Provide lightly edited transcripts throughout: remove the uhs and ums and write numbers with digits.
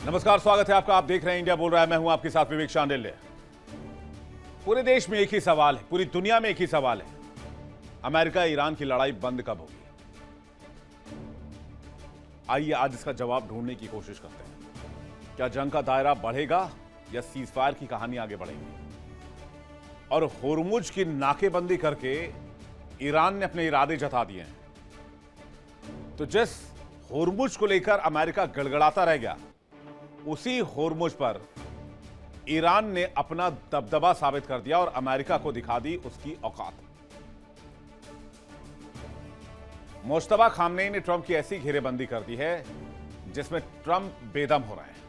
नमस्कार, स्वागत है आपका। आप देख रहे हैं इंडिया बोल रहा है। मैं हूं आपके साथ विवेक शांडिल्य। पूरे देश में एक ही सवाल है, पूरी दुनिया में एक ही सवाल है, अमेरिका ईरान की लड़ाई बंद कब होगी? आइए आज इसका जवाब ढूंढने की कोशिश करते हैं। क्या जंग का दायरा बढ़ेगा या सीजफायर की कहानी आगे बढ़ेगी? और होर्मुज की नाकेबंदी करके ईरान ने अपने इरादे जता दिए हैं। तो जिस होर्मुज को लेकर अमेरिका गड़गड़ाता रह गया, उसी होर्मुज पर ईरान ने अपना दबदबा साबित कर दिया और अमेरिका को दिखा दी उसकी औकात। मुश्तबा खामनेई ने ट्रंप की ऐसी घेरेबंदी कर दी है जिसमें ट्रंप बेदम हो रहे हैं।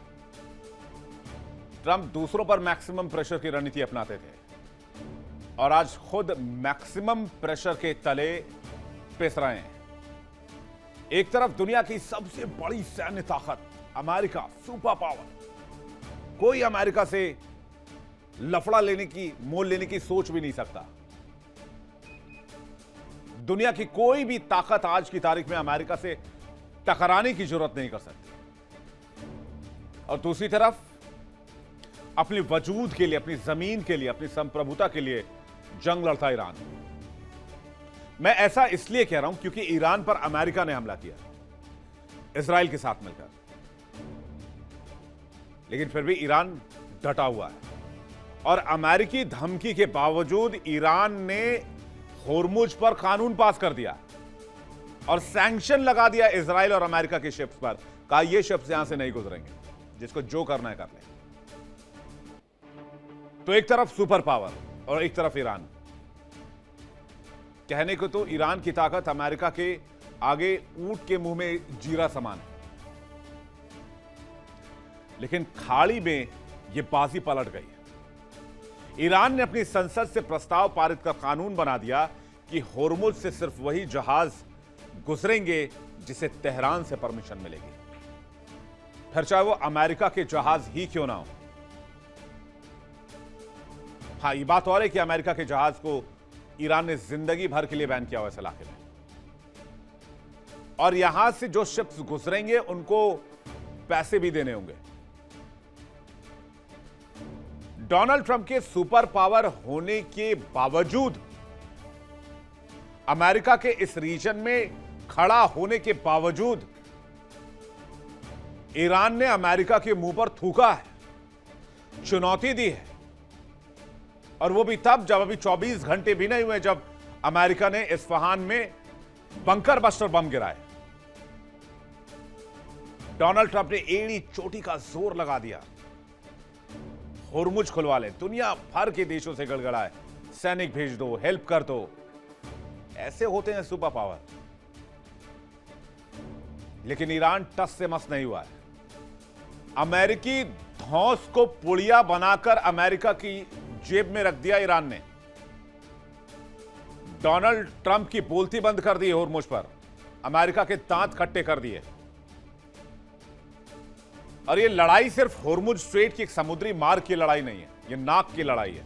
ट्रंप दूसरों पर मैक्सिमम प्रेशर की रणनीति अपनाते थे और आज खुद मैक्सिमम प्रेशर के तले पिस रहे हैं। एक तरफ दुनिया की सबसे बड़ी सैन्य ताकत अमेरिका, सुपर पावर, कोई अमेरिका से लफड़ा लेने की, मोल लेने की सोच भी नहीं सकता। दुनिया की कोई भी ताकत आज की तारीख में अमेरिका से टकराने की जरूरत नहीं कर सकती। और दूसरी तरफ अपने वजूद के लिए, अपनी जमीन के लिए, अपनी संप्रभुता के लिए जंग लड़ता ईरान। मैं ऐसा इसलिए कह रहा हूं क्योंकि ईरान पर अमेरिका ने हमला किया इजराइल के साथ मिलकर, लेकिन फिर भी ईरान डटा हुआ है। और अमेरिकी धमकी के बावजूद ईरान ने होर्मुज पर कानून पास कर दिया और सैंक्शन लगा दिया इजराइल और अमेरिका के शिप्स पर। कहा ये शिप्स यहां से नहीं गुजरेंगे, जिसको जो करना है कर ले। तो एक तरफ सुपर पावर और एक तरफ ईरान। कहने को तो ईरान की ताकत अमेरिका के आगे ऊंट के मुंह में जीरा समान है, लेकिन खाड़ी में यह बाजी पलट गई। ईरान ने अपनी संसद से प्रस्ताव पारित कर कानून बना दिया कि होर्मुज से सिर्फ वही जहाज गुजरेंगे जिसे तेहरान से परमिशन मिलेगी, फिर चाहे वो अमेरिका के जहाज ही क्यों ना हो। हां, ये बात और है कि अमेरिका के जहाज को ईरान ने जिंदगी भर के लिए बैन किया हुआ इस इलाके में, और यहां से जो शिप्स गुजरेंगे उनको पैसे भी देने होंगे। डोनाल्ड ट्रंप के सुपर पावर होने के बावजूद, अमेरिका के इस रीजन में खड़ा होने के बावजूद, ईरान ने अमेरिका के मुंह पर थूका है, चुनौती दी है। और वो भी तब जब अभी 24 घंटे भी नहीं हुए जब अमेरिका ने इस्फहान में बंकर बस्टर बम गिराए। डोनाल्ड ट्रंप ने एड़ी चोटी का जोर लगा दिया, होर्मुज खुलवा ले, दुनिया भर के देशों से गड़गड़ाए, सैनिक भेज दो, हेल्प कर दो। ऐसे होते हैं सुपर पावर। लेकिन ईरान टस से मस नहीं हुआ है। अमेरिकी धौंस को पुड़िया बनाकर अमेरिका की जेब में रख दिया ईरान ने। डोनाल्ड ट्रंप की बोलती बंद कर दी होर्मुज पर, अमेरिका के दांत खट्टे कर दिए। और ये लड़ाई सिर्फ होर्मुज स्ट्रेट की एक समुद्री मार्ग की लड़ाई नहीं है, ये नाक की लड़ाई है।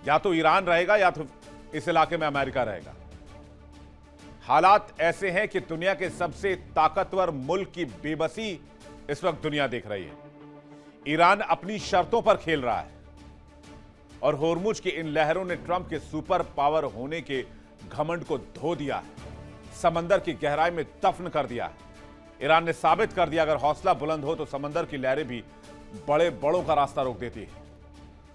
या तो ईरान रहेगा या तो इस इलाके में अमेरिका रहेगा। हालात ऐसे हैं कि दुनिया के सबसे ताकतवर मुल्क की बेबसी इस वक्त दुनिया देख रही है। ईरान अपनी शर्तों पर खेल रहा है और होर्मुज की इन लहरों ने ट्रंप के सुपर पावर होने के घमंड को धो दिया है, समंदर की गहराई में दफन कर दिया है। ईरान ने साबित कर दिया अगर हौसला बुलंद हो तो समंदर की लहरें भी बड़े बड़ों का रास्ता रोक देती है।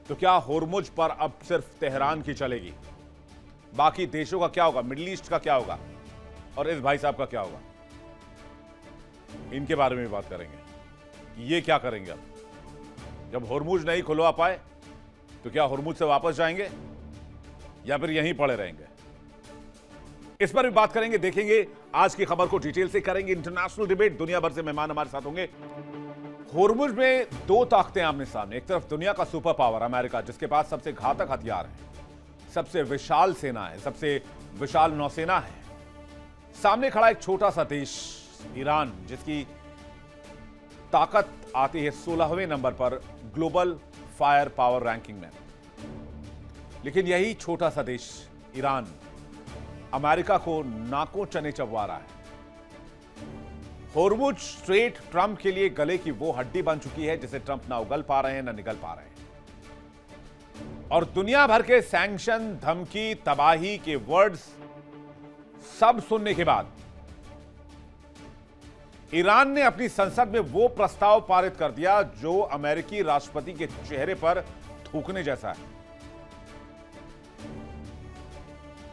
तो क्या होर्मुज पर अब सिर्फ तेहरान की चलेगी? बाकी देशों का क्या होगा? मिडिल ईस्ट का क्या होगा? और इस भाई साहब का क्या होगा? इनके बारे में बात करेंगे। ये क्या करेंगे अब जब होर्मुज नहीं खुलवा पाए? तो क्या होर्मुज से वापस जाएंगे या फिर यहीं पड़े रहेंगे? इस पर भी बात करेंगे, देखेंगे। आज की खबर को डिटेल से करेंगे। इंटरनेशनल डिबेट, दुनिया भर से मेहमान हमारे साथ होंगे। होर्मुज में दो ताकतें आमने सामने। एक तरफ दुनिया का सुपर पावर अमेरिका, जिसके पास सबसे घातक हथियार है, सबसे विशाल सेना है, सबसे विशाल नौसेना है। सामने खड़ा एक छोटा सा देश ईरान, जिसकी ताकत आती है 16वें नंबर पर ग्लोबल फायर पावर रैंकिंग में। लेकिन यही छोटा सा देश ईरान अमेरिका को नाकों चने चबवा रहा है। होर्मुज स्ट्रेट ट्रंप के लिए गले की वो हड्डी बन चुकी है जिसे ट्रंप ना उगल पा रहे हैं ना निगल पा रहे हैं। और दुनिया भर के सैंक्शन, धमकी, तबाही के वर्ड्स सब सुनने के बाद ईरान ने अपनी संसद में वो प्रस्ताव पारित कर दिया जो अमेरिकी राष्ट्रपति के चेहरे पर थूकने जैसा है।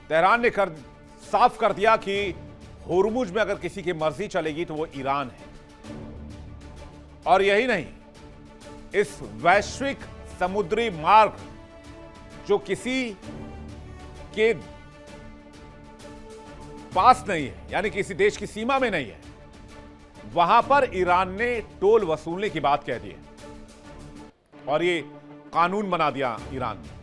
तेहरान ने साफ कर दिया कि होर्मुज में अगर किसी की मर्जी चलेगी तो वो ईरान है। और यही नहीं, इस वैश्विक समुद्री मार्ग जो किसी के पास नहीं है, यानी किसी देश की सीमा में नहीं है, वहां पर ईरान ने टोल वसूलने की बात कह दी है और ये कानून बना दिया ईरान ने।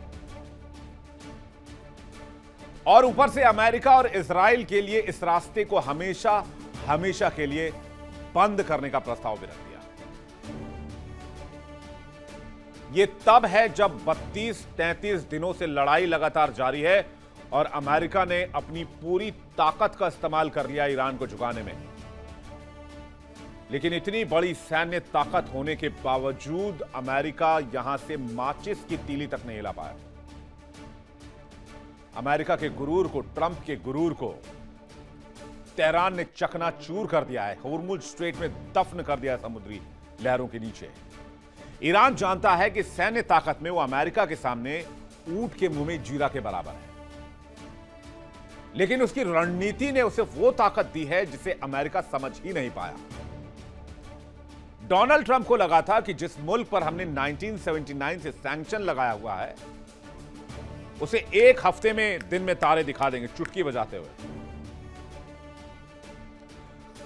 और ऊपर से अमेरिका और इजराइल के लिए इस रास्ते को हमेशा हमेशा के लिए बंद करने का प्रस्ताव भी रख दिया। यह तब है जब 32-33 दिनों से लड़ाई लगातार जारी है और अमेरिका ने अपनी पूरी ताकत का इस्तेमाल कर लिया ईरान को झुकाने में। लेकिन इतनी बड़ी सैन्य ताकत होने के बावजूद अमेरिका यहां से माचिस की तीली तक नहीं हिला पाया। अमेरिका के गुरूर को, ट्रंप के गुरूर को तेहरान ने चकनाचूर कर दिया है, होर्मुज स्ट्रेट में दफन कर दिया है समुद्री लहरों के नीचे। ईरान जानता है कि सैन्य ताकत में वो अमेरिका के सामने ऊंट के मुंह में जीरा के बराबर है, लेकिन उसकी रणनीति ने उसे वो ताकत दी है जिसे अमेरिका समझ ही नहीं पाया। डोनाल्ड ट्रंप को लगा था कि जिस मुल्क पर हमने 1979 से सैंक्शन लगाया हुआ है उसे एक हफ्ते में दिन में तारे दिखा देंगे चुटकी बजाते हुए।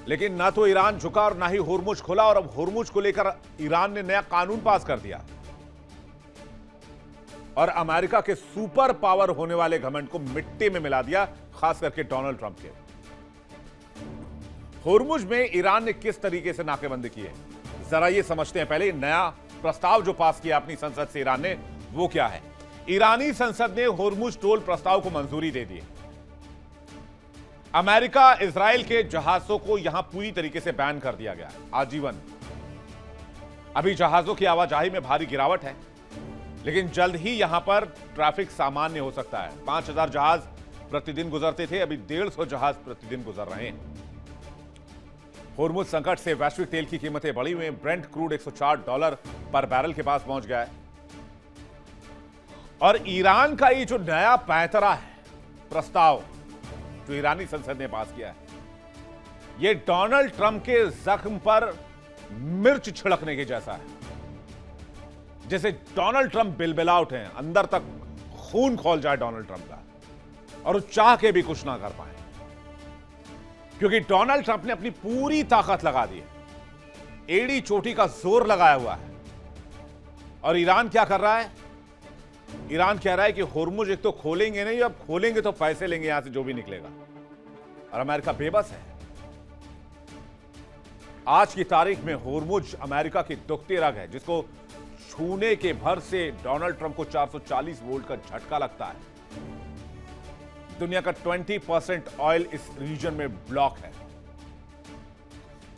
लेकिन ना तो ईरान झुका और ना ही होर्मुज खुला, और अब होर्मुज को लेकर ईरान ने नया कानून पास कर दिया और अमेरिका के सुपर पावर होने वाले घमंड को मिट्टी में मिला दिया, खास करके डोनाल्ड ट्रंप के। होर्मुज में ईरान ने किस तरीके से नाकेबंदी की है, जरा ये समझते हैं। पहले नया प्रस्ताव जो पास किया अपनी संसद से ईरान ने, वो क्या है। ईरानी संसद ने होर्मुज टोल प्रस्ताव को मंजूरी दे दी। अमेरिका इजराइल के जहाजों को यहां पूरी तरीके से बैन कर दिया गया आजीवन। अभी जहाजों की आवाजाही में भारी गिरावट है, लेकिन जल्द ही यहां पर ट्रैफिक सामान्य हो सकता है। 5000 जहाज प्रतिदिन गुजरते थे, अभी 150 जहाज प्रतिदिन गुजर रहे हैं। होर्मुज संकट से वैश्विक तेल की कीमतें बढ़ी हुई हैं। ब्रेंट क्रूड $104 पर बैरल के पास पहुंच गया है। और ईरान का ये जो नया पैंतरा है प्रस्ताव जो ईरानी संसद ने पास किया है, ये डोनाल्ड ट्रंप के जख्म पर मिर्च छिड़कने के जैसा है। जैसे डोनाल्ड ट्रंप बिलबिला उठे हैं, अंदर तक खून खौल जाए डोनाल्ड ट्रंप का, और वो चाह के भी कुछ ना कर पाए, क्योंकि डोनाल्ड ट्रंप ने अपनी पूरी ताकत लगा दी है, एड़ी चोटी का जोर लगाया हुआ है। और ईरान क्या कर रहा है? ईरान कह रहा है कि होर्मुज एक तो खोलेंगे नहीं, अब खोलेंगे तो पैसे लेंगे यहां से जो भी निकलेगा। और अमेरिका बेबस है। आज की तारीख में होर्मुज अमेरिका की दुखती रग है, जिसको छूने के भर से डोनाल्ड ट्रंप को 440 वोल्ट का झटका लगता है। दुनिया का 20% ऑयल इस रीजन में ब्लॉक है।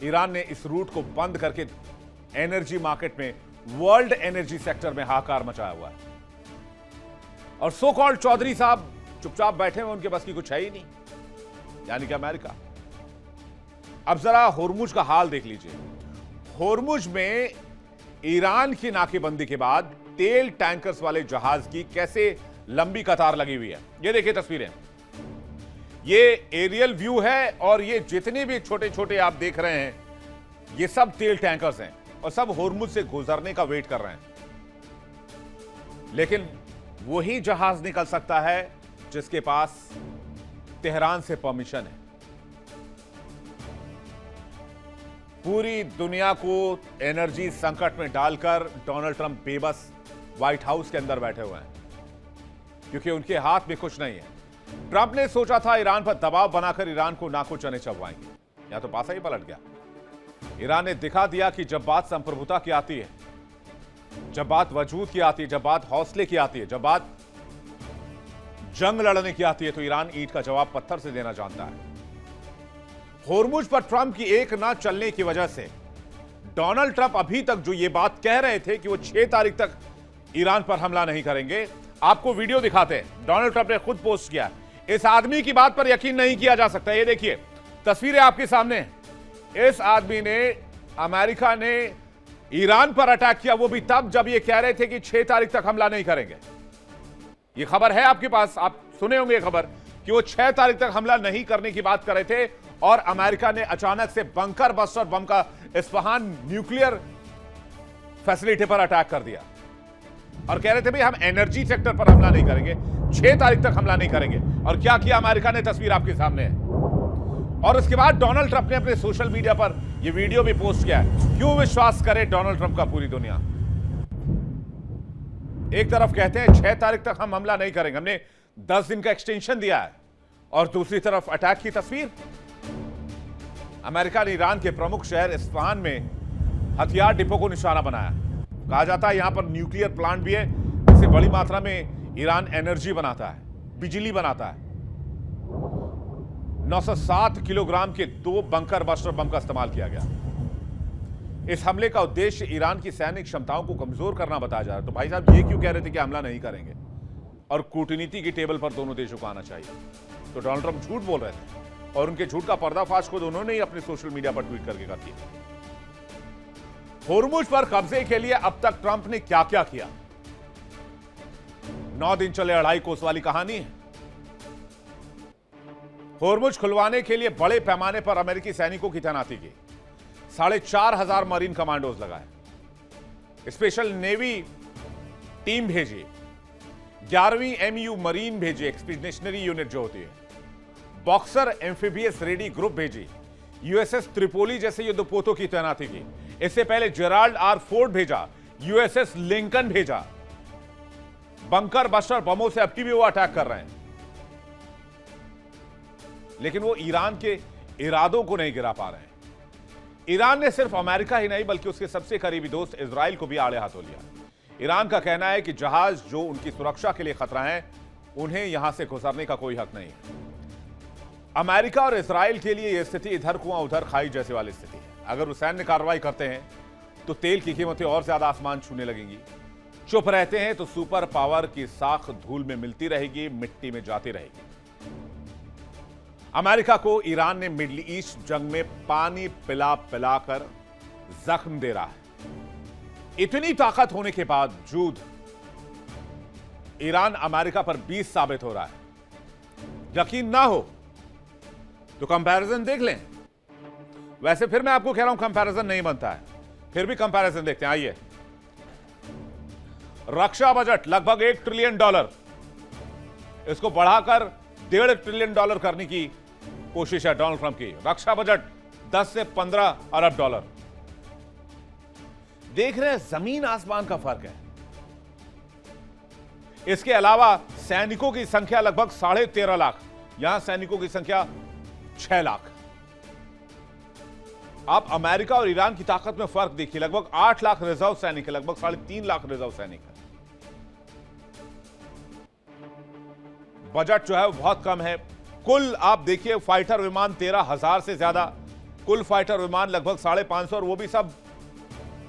ईरान ने इस रूट को बंद करके एनर्जी मार्केट में, वर्ल्ड एनर्जी सेक्टर में हाहाकार मचाया हुआ है। और सो कॉल्ड चौधरी साहब चुपचाप बैठे हुए, उनके पास की कुछ है ही नहीं, यानी कि अमेरिका। अब जरा होर्मुज का हाल देख लीजिए। होर्मुज में ईरान की नाकेबंदी के बाद तेल टैंकर्स वाले जहाज की कैसे लंबी कतार लगी हुई है। ये देखिए तस्वीरें, ये एरियल व्यू है, और ये जितने भी छोटे छोटे आप देख रहे हैं, ये सब तेल टैंकर्स हैं और सब होर्मुज से गुजरने का वेट कर रहे हैं। लेकिन वही जहाज निकल सकता है जिसके पास तेहरान से परमिशन है। पूरी दुनिया को एनर्जी संकट में डालकर डोनाल्ड ट्रंप बेबस व्हाइट हाउस के अंदर बैठे हुए हैं, क्योंकि उनके हाथ में कुछ नहीं है। ट्रंप ने सोचा था ईरान पर दबाव बनाकर ईरान को नाको चने चबवाएंगे, या तो पासा ही पलट गया। ईरान ने दिखा दिया कि जब बात संप्रभुता की आती है, जब बात वजूद की आती है, जब बात हौसले की आती है, जब बात जंग लड़ने की आती है, तो ईरान ईंट का जवाब पत्थर से देना जानता है। होर्मुज पर ट्रंप की एक ना चलने की वजह से डोनाल्ड ट्रंप अभी तक जो ये बात कह रहे थे कि वो 6 तारीख तक ईरान पर हमला नहीं करेंगे, आपको वीडियो दिखाते हैं। डोनाल्ड ट्रंप ने खुद पोस्ट किया। इस आदमी की बात पर यकीन नहीं किया जा सकता। ये देखिए, तस्वीरें आपके सामने हैं। इस आदमी ने, अमेरिका ने ईरान पर अटैक किया, वो भी तब जब ये कह रहे थे कि 6 तारीख तक हमला नहीं करेंगे। ये खबर है आपके पास, आप सुने होंगे खबर कि वो 6 तारीख तक हमला नहीं करने की बात कर रहे थे और अमेरिका ने अचानक से बंकर बस्टर बम का इस्फहान न्यूक्लियर फैसिलिटी पर अटैक कर दिया और कह रहे थे भाई हम एनर्जी सेक्टर पर हमला नहीं करेंगे, 6 तारीख तक हमला नहीं करेंगे। और क्या किया अमेरिका ने, तस्वीर आपके सामने है। और उसके बाद डोनाल्ड ट्रंप ने अपने सोशल मीडिया पर यह वीडियो भी पोस्ट किया है। क्यों विश्वास करे डोनाल्ड ट्रंप का पूरी दुनिया? एक तरफ कहते हैं 6 तारीख तक हम हमला नहीं करेंगे, हमने 10 दिन का एक्सटेंशन दिया है, और दूसरी तरफ अटैक की तस्वीर। अमेरिका ने ईरान के प्रमुख शहर इस्फहान में हथियार डिपो को निशाना बनाया। कहा जाता है यहां पर न्यूक्लियर प्लांट भी है, जिससे बड़ी मात्रा में ईरान एनर्जी बनाता है, बिजली बनाता है। 907 किलोग्राम के 2 बंकर बस्टर बम का इस्तेमाल किया गया। इस हमले का उद्देश्य ईरान की सैनिक क्षमताओं को कमजोर करना बताया जा रहा है। तो भाई साहब, ये क्यों कह रहे थे कि हमला नहीं करेंगे और कूटनीति की टेबल पर दोनों देशों को आना चाहिए? तो डोनाल्ड ट्रंप झूठ बोल रहे थे और उनके झूठ का पर्दाफाश खुद उन्होंने ही अपने सोशल मीडिया पर ट्वीट करके कर दिया। होर्मुज पर कब्जे के लिए अब तक ट्रंप ने क्या क्या किया? 9 दिन चले 2.5 कोस वाली कहानी है। होर्मुज खुलवाने के लिए बड़े पैमाने पर अमेरिकी सैनिकों की तैनाती की, 4,500 मरीन कमांडोज लगाए, स्पेशल नेवी टीम भेजी, 11वीं MU मरीन भेजी, एक्सपीडिशनरी यूनिट जो होती है, बॉक्सर एम्फीबियस रेडी ग्रुप भेजी, USS त्रिपोली जैसे युद्धपोतों की तैनाती की। इससे पहले जेराल्ड R फोर्ड भेजा, USS लिंकन भेजा। बंकर बस्टर बमों से अब भी वो अटैक कर रहे हैं, लेकिन वो ईरान के इरादों को नहीं गिरा पा रहे हैं। ईरान ने सिर्फ अमेरिका ही नहीं बल्कि उसके सबसे करीबी दोस्त इजराइल को भी आड़े हाथों लिया। ईरान का कहना है कि जहाज जो उनकी सुरक्षा के लिए खतरा है, उन्हें यहां से गुजरने का कोई हक नहीं है। अमेरिका और इजराइल के लिए यह स्थिति इधर कुआं उधर खाई जैसे वाली स्थिति है। अगर वो सैन्य कार्रवाई करते हैं तो तेल की कीमतें और ज्यादा आसमान छूने लगेंगी। चुप रहते हैं तो सुपर पावर की साख धूल में मिलती रहेगी, मिट्टी में जाती रहेगी। अमेरिका को ईरान ने मिडिल ईस्ट जंग में पानी पिला पिलाकर जख्म दे रहा है। इतनी ताकत होने के बावजूद ईरान अमेरिका पर 20 साबित हो रहा है। यकीन ना हो तो कंपैरिजन देख लें। वैसे फिर मैं आपको कह रहा हूं कंपैरिजन नहीं बनता है, फिर भी कंपैरिजन देखते हैं। आइए, रक्षा बजट लगभग $1 ट्रिलियन, इसको बढ़ाकर $1.5 ट्रिलियन करने की कोशिश है डोनाल्ड ट्रंप की। रक्षा बजट 10 से 15 अरब डॉलर। देख रहे हैं, जमीन आसमान का फर्क है। इसके अलावा सैनिकों की संख्या लगभग 13.5 लाख, यहां सैनिकों की संख्या 6 लाख। आप अमेरिका और ईरान की ताकत में फर्क देखिए, लगभग 8 लाख रिजर्व सैनिक है, लगभग 3.5 लाख रिजर्व सैनिक है। बजट जो है वो बहुत कम है। कुल आप देखिए, फाइटर विमान 13,000 से ज्यादा, कुल फाइटर विमान लगभग 550, और वो भी सब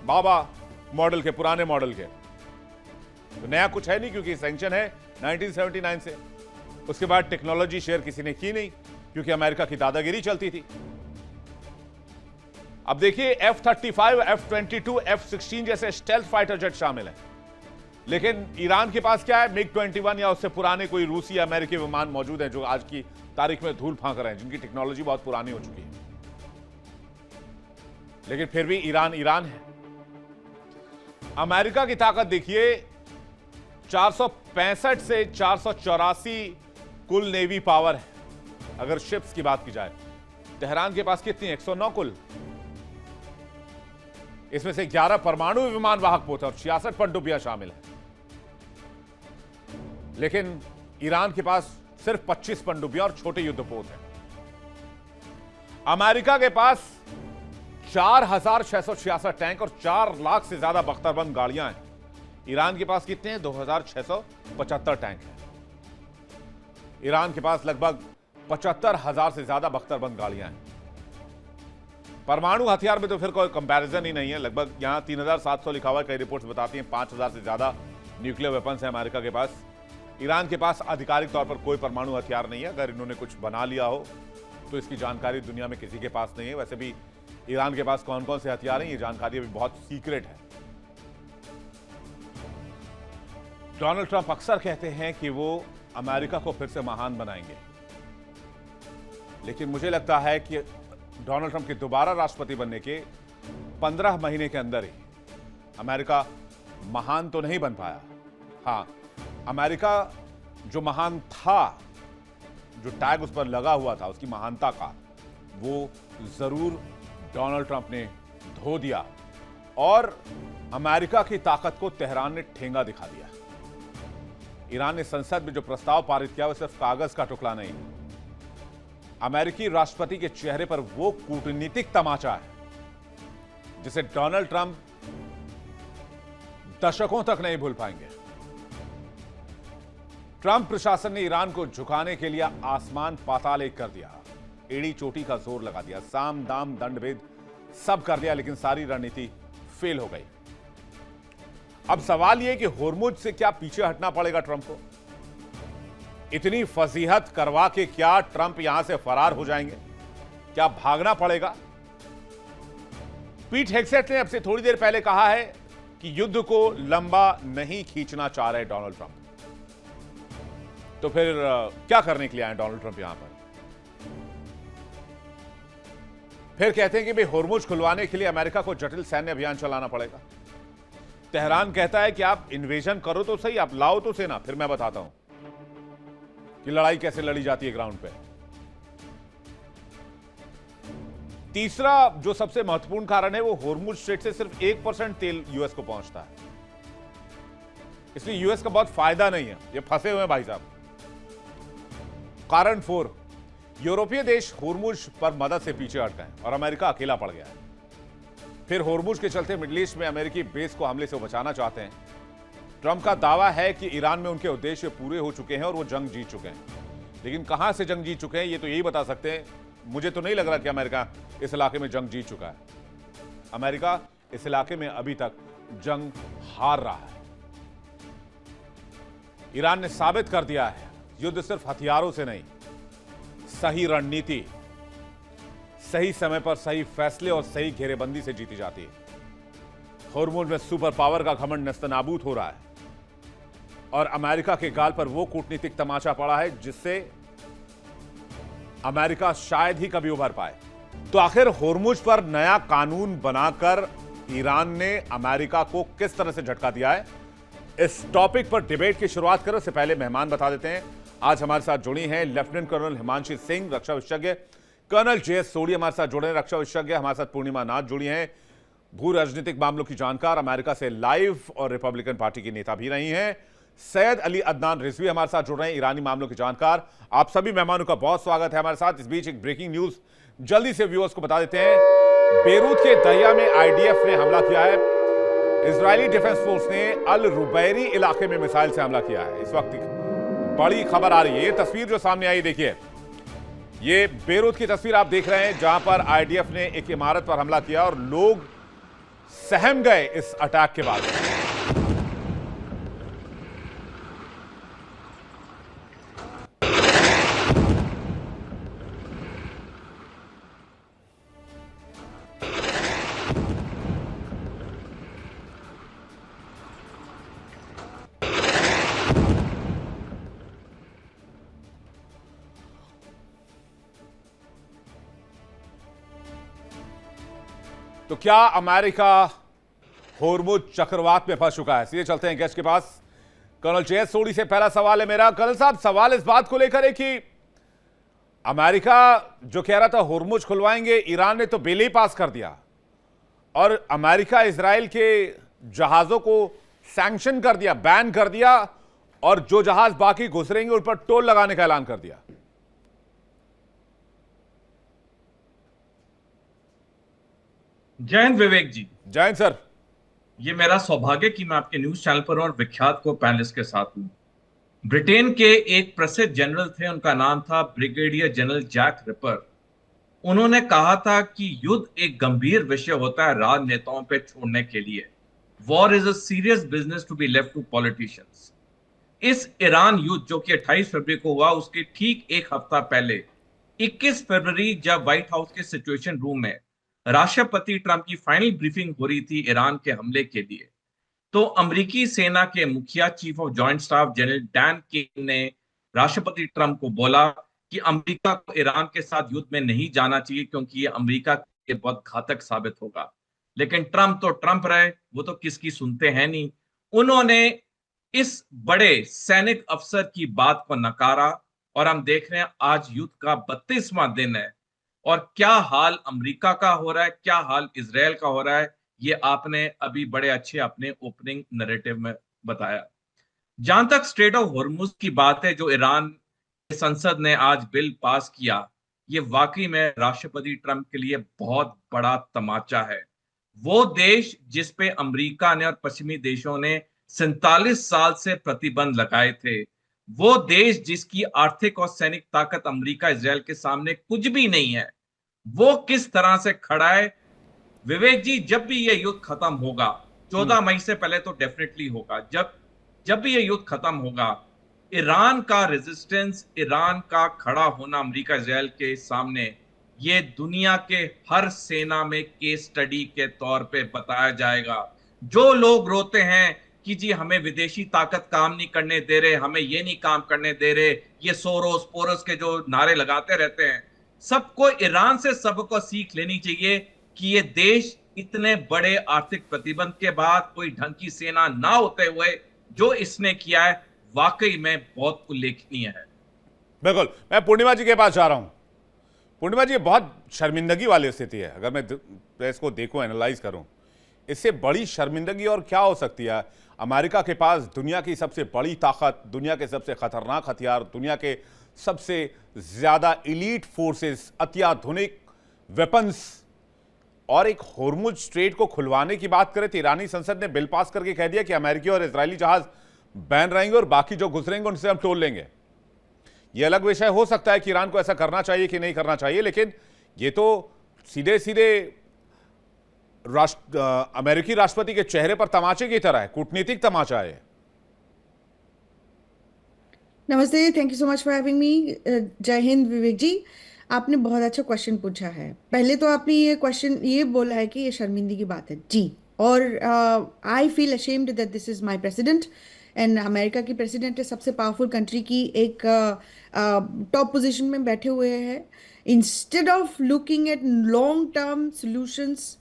बाबा मॉडल के, पुराने मॉडल के। तो नया कुछ है नहीं, क्योंकि सैंक्शन है 1979 से। उसके बाद टेक्नोलॉजी शेयर किसी ने की नहीं, क्योंकि अमेरिका की दादागिरी चलती थी। अब देखिए, F-35, F-22, F-16 जैसे स्टेल्थ फाइटर जेट शामिल हैं, लेकिन ईरान के पास क्या है? MiG-21 या उससे पुराने कोई रूसी या अमेरिकी विमान मौजूद हैं, जो आज की तारीख में धूल फांक रहे हैं, जिनकी टेक्नोलॉजी बहुत पुरानी हो चुकी है। लेकिन फिर भी ईरान ईरान है। अमेरिका की ताकत देखिए, 465 से 484 कुल नेवी पावर है, अगर शिप्स की बात की जाए। तेहरान के पास कितनी? 109 कुल। इसमें से 11 परमाणु विमान वाहक पोत और 66 पनडुब्बियां शामिल हैं। लेकिन ईरान के पास सिर्फ 25 पनडुब्बियां और छोटे युद्धपोत हैं। अमेरिका के पास 4,666 टैंक और 4 लाख से ज्यादा बख्तरबंद गाड़ियां हैं। ईरान के पास कितने हैं? 2,675 टैंक हैं। ईरान के पास लगभग 75,000 से ज्यादा बख्तरबंद गाड़ियां हैं। परमाणु हथियार में तो फिर कोई कंपैरिजन ही नहीं है। लगभग यहां 3700 लिखा हुआ है, कई रिपोर्ट्स बताती हैं 5000 से ज्यादा न्यूक्लियर वेपन्स है अमेरिका के पास। ईरान के पास आधिकारिक तौर पर कोई परमाणु हथियार नहीं है। अगर इन्होंने कुछ बना लिया हो तो इसकी जानकारी दुनिया में किसी के पास नहीं है। वैसे भी ईरान के पास कौन कौन से हथियार हैं, ये जानकारी अभी बहुत सीक्रेट है। डोनाल्ड ट्रंप अक्सर कहते हैं कि वो अमेरिका को फिर से महान बनाएंगे, लेकिन मुझे लगता है कि डोनाल्ड ट्रंप के दोबारा राष्ट्रपति बनने के 15 महीने के अंदर ही अमेरिका महान तो नहीं बन पाया। हां, अमेरिका जो महान था, जो टैग उस पर लगा हुआ था उसकी महानता का, वो जरूर डोनाल्ड ट्रंप ने धो दिया और अमेरिका की ताकत को तेहरान ने ठेंगा दिखा दिया। ईरान ने संसद में जो प्रस्ताव पारित किया वो सिर्फ कागज का टुकड़ा नहीं, अमेरिकी राष्ट्रपति के चेहरे पर वो कूटनीतिक तमाचा है जिसे डोनाल्ड ट्रंप दशकों तक नहीं भूल पाएंगे। ट्रंप प्रशासन ने ईरान को झुकाने के लिए आसमान पाताल एक कर दिया, एड़ी चोटी का जोर लगा दिया, साम दाम दंड भेद सब कर दिया, लेकिन सारी रणनीति फेल हो गई। अब सवाल यह कि होर्मुज से क्या पीछे हटना पड़ेगा ट्रंप को? इतनी फजीहत करवा के क्या ट्रंप यहां से फरार हो जाएंगे? क्या भागना पड़ेगा? पीट हेग्सेट ने अब से थोड़ी देर पहले कहा है कि युद्ध को लंबा नहीं खींचना चाह रहे डोनाल्ड ट्रंप। तो फिर क्या करने के लिए आए डोनाल्ड ट्रंप यहां पर? फिर कहते हैं कि भाई होर्मुज खुलवाने के लिए अमेरिका को जटिल सैन्य अभियान चलाना पड़ेगा। तेहरान कहता है कि आप इन्वेजन करो तो सही, आप लाओ तो सेना, फिर मैं बताता हूं कि लड़ाई कैसे लड़ी जाती है ग्राउंड पे। तीसरा जो सबसे महत्वपूर्ण कारण है वो होर्मुज स्ट्रेट से सिर्फ 1% तेल यूएस को पहुंचता है, इसलिए यूएस का बहुत फायदा नहीं है, ये फंसे हुए हैं भाई साहब। कारण 4, यूरोपीय देश होर्मुज पर मदद से पीछे हट गए और अमेरिका अकेला पड़ गया है। फिर होर्मुज के चलते मिडिल ईस्ट में अमेरिकी बेस को हमले से बचाना चाहते हैं। ट्रंप का दावा है कि ईरान में उनके उद्देश्य पूरे हो चुके हैं और वो जंग जीत चुके हैं, लेकिन कहां से जंग जीत चुके हैं ये तो यही बता सकते हैं। मुझे तो नहीं लग रहा कि अमेरिका इस इलाके में जंग जीत चुका है। अमेरिका इस इलाके में अभी तक जंग हार रहा है। ईरान ने साबित कर दिया है युद्ध सिर्फ हथियारों से नहीं, सही रणनीति, सही समय पर सही फैसले और सही घेरेबंदी से जीती जाती है। होर्मुज में सुपर पावर का घमंड नस्तनाबूद हो रहा है और अमेरिका के गाल पर वो कूटनीतिक तमाचा पड़ा है जिससे अमेरिका शायद ही कभी उभर पाए। तो आखिर होर्मुज पर नया कानून बनाकर ईरान ने अमेरिका को किस तरह से झटका दिया है, इस टॉपिक पर डिबेट की शुरुआत करें उससे पहले मेहमान बता देते हैं। आज हमारे साथ जुड़ी हैं लेफ्टिनेंट कर्नल हिमांशी सिंह, रक्षा विशेषज्ञ, कर्नल जे.एस. सोडी हमारे साथ जुड़े हैं, रक्षा विशेषज्ञ। हमारे साथ पूर्णिमा नाथ जुड़ी हैं, भू राजनीतिक मामलों की जानकार, अमेरिका से लाइव और रिपब्लिकन पार्टी की नेता भी रही हैं। सैयद अली अदनान रिजवी हमारे साथ जुड़ रहे हैं, ईरानी मामलों की जानकार। आप सभी मेहमानों का बहुत स्वागत है हमारे साथ। इस बीच एक ब्रेकिंग न्यूज जल्दी से व्यूअर्स को बता देते हैं। बेरूत के दरिया में आईडीएफ ने हमला किया है। इजरायली डिफेंस फोर्स ने अल रुबैरी इलाके में मिसाइल से हमला किया है। इस वक्त बड़ी खबर आ रही है। ये तस्वीर जो सामने आई देखिए, ये बेरूत की तस्वीर आप देख रहे हैं जहां पर आईडीएफ ने एक इमारत पर हमला किया और लोग सहम गए इस अटैक के बाद। तो क्या अमेरिका होर्मुज चक्रवात में फंस चुका है? सीधे चलते हैं गेस्ट के पास। Colonel JS. सोडी से पहला सवाल है मेरा। कर्नल साहब, सवाल इस बात को लेकर है कि अमेरिका जो कह रहा था होर्मुज खुलवाएंगे, ईरान ने तो बिल ही पास कर दिया और अमेरिका इजराइल के जहाजों को सैंक्शन कर दिया, बैन कर दिया और जो जहाज बाकी घुसरेंगे उन पर टोल लगाने का ऐलान कर दिया। जय हिंद विवेक जी। जय हिंद सर। ये मेरा सौभाग्य कि मैं आपके न्यूज चैनल पर और विख्यात को पैनलिस्ट के साथ हूं। ब्रिटेन के एक प्रसिद्ध जनरल थे, उनका नाम था ब्रिगेडियर जनरल जैक रिपर। उन्होंने कहा था कि युद्ध एक गंभीर विषय होता है राजनेताओं पे छोड़ने के लिए। War is a serious business to be left to politicians. इस ईरान युद्ध जो कि 28 फरवरी को हुआ, उसके ठीक एक हफ्ता पहले 21 फरवरी, जब व्हाइट हाउस के सिचुएशन रूम में राष्ट्रपति ट्रंप की फाइनल ब्रीफिंग हो रही थी ईरान के हमले के लिए, तो अमेरिकी सेना के मुखिया chief of joint staff general Dan Caine ने राष्ट्रपति ट्रंप को बोला कि अमेरिका को ईरान के साथ युद्ध में नहीं जाना चाहिए क्योंकि ये अमेरिका के बहुत घातक साबित होगा। लेकिन ट्रंप तो ट्रंप रहे, वो तो किसकी सुनते हैं नहीं। उन्होंने इस बड़े सैनिक अफसर की बात को नकारा और हम देख रहे हैं आज युद्ध का 32वां दिन है और क्या हाल अमेरिका का हो रहा है, क्या हाल इजराइल का हो रहा है, ये आपने अभी बड़े अच्छे अपने ओपनिंग नैरेटिव में बताया। जहां तक स्ट्रेट ऑफ हॉर्मुज की बात है, जो ईरान की संसद ने आज बिल पास किया, ये वाकई में राष्ट्रपति ट्रंप के लिए बहुत बड़ा तमाचा है। वो देश जिस पे अमेरिका ने और पश्चिमी देशों ने 47 साल से प्रतिबंध लगाए थे, वो देश जिसकी आर्थिक और सैनिक ताकत अमेरिका इजराइल के सामने कुछ भी नहीं है, वो किस तरह से खड़ा है। विवेक जी, जब भी ये युद्ध खत्म होगा, 14 मई से पहले तो डेफिनेटली होगा, जब जब भी ये युद्ध खत्म होगा, ईरान का रेजिस्टेंस, ईरान का खड़ा होना अमेरिका इजराइल के सामने, ये दुनिया के हर सेना में केस स्टडी के तौर पे बताया जाएगा। जो लोग रोते हैं कि जी हमें विदेशी ताकत काम नहीं करने दे रहे, हमें ये नहीं काम करने दे रहे, ये सोरोस पोरस के जो नारे लगाते रहते हैं, सबको ईरान से सबको सीख लेनी चाहिए कि ये देश इतने बड़े आर्थिक प्रतिबंध के बाद कोई ढंग की सेना ना होते हुए जो इसने किया है, वाकई में बहुत उल्लेखनीय है। बिल्कुल। मैं पूर्णिमा जी के पास जा रहा हूं। पूर्णिमा जी, बहुत शर्मिंदगी वाली स्थिति है। अगर मैं इसको देखूं, एनालाइज करूं, इससे बड़ी शर्मिंदगी और क्या हो सकती है? अमेरिका के पास दुनिया की सबसे बड़ी ताकत, दुनिया के सबसे खतरनाक हथियार, दुनिया के सबसे ज्यादा इलीट फोर्सेस, अत्याधुनिक वेपन्स, और एक होर्मुज स्ट्रेट को खुलवाने की बात करें तो ईरानी संसद ने बिल पास करके कह दिया कि अमेरिकी और इजरायली जहाज बैन रहेंगे और बाकी जो गुजरेंगे उनसे हम टोल लेंगे। यह अलग विषय हो सकता है कि ईरान को ऐसा करना चाहिए कि नहीं करना चाहिए, लेकिन ये तो सीधे सीधे अमेरिकी राष्ट्रपति के चेहरे पर तमाचे की तरह है, कूटनीतिक तमाचा है। नमस्ते, thank you so much for having me. जय हिंद विवेक जी, आपने बहुत अच्छा क्वेश्चन पूछा है। पहले तो आपने ये क्वेश्चन ये बोला है कि ये शर्मिंदगी की बात है जी, और I feel ashamed that this is my president, and America की प्रेसिडेंट है, सबसे पावरफुल कंट्री की एक टॉप पोजीशन में बैठे हुए हैं। Instead of looking at long term solutions,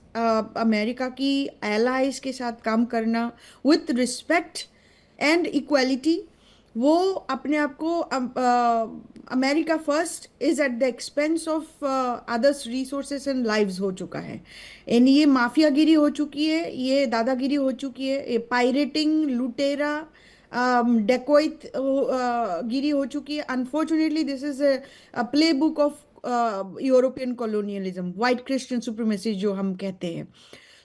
America की एलाइज के साथ काम करना विथ रिस्पेक्ट एंड इक्वालिटी, वो अपने आप को America first is at the expense of others resources and lives हो चुका है। एंड ये माफियागिरी हो चुकी है, ये दादागिरी हो चुकी है, ये पायरेटिंग, लुटेरा, डेकोइट गिरी हो चुकी है। Unfortunately this is a play book of European colonialism, white Christian supremacy जो हम कहते हैं।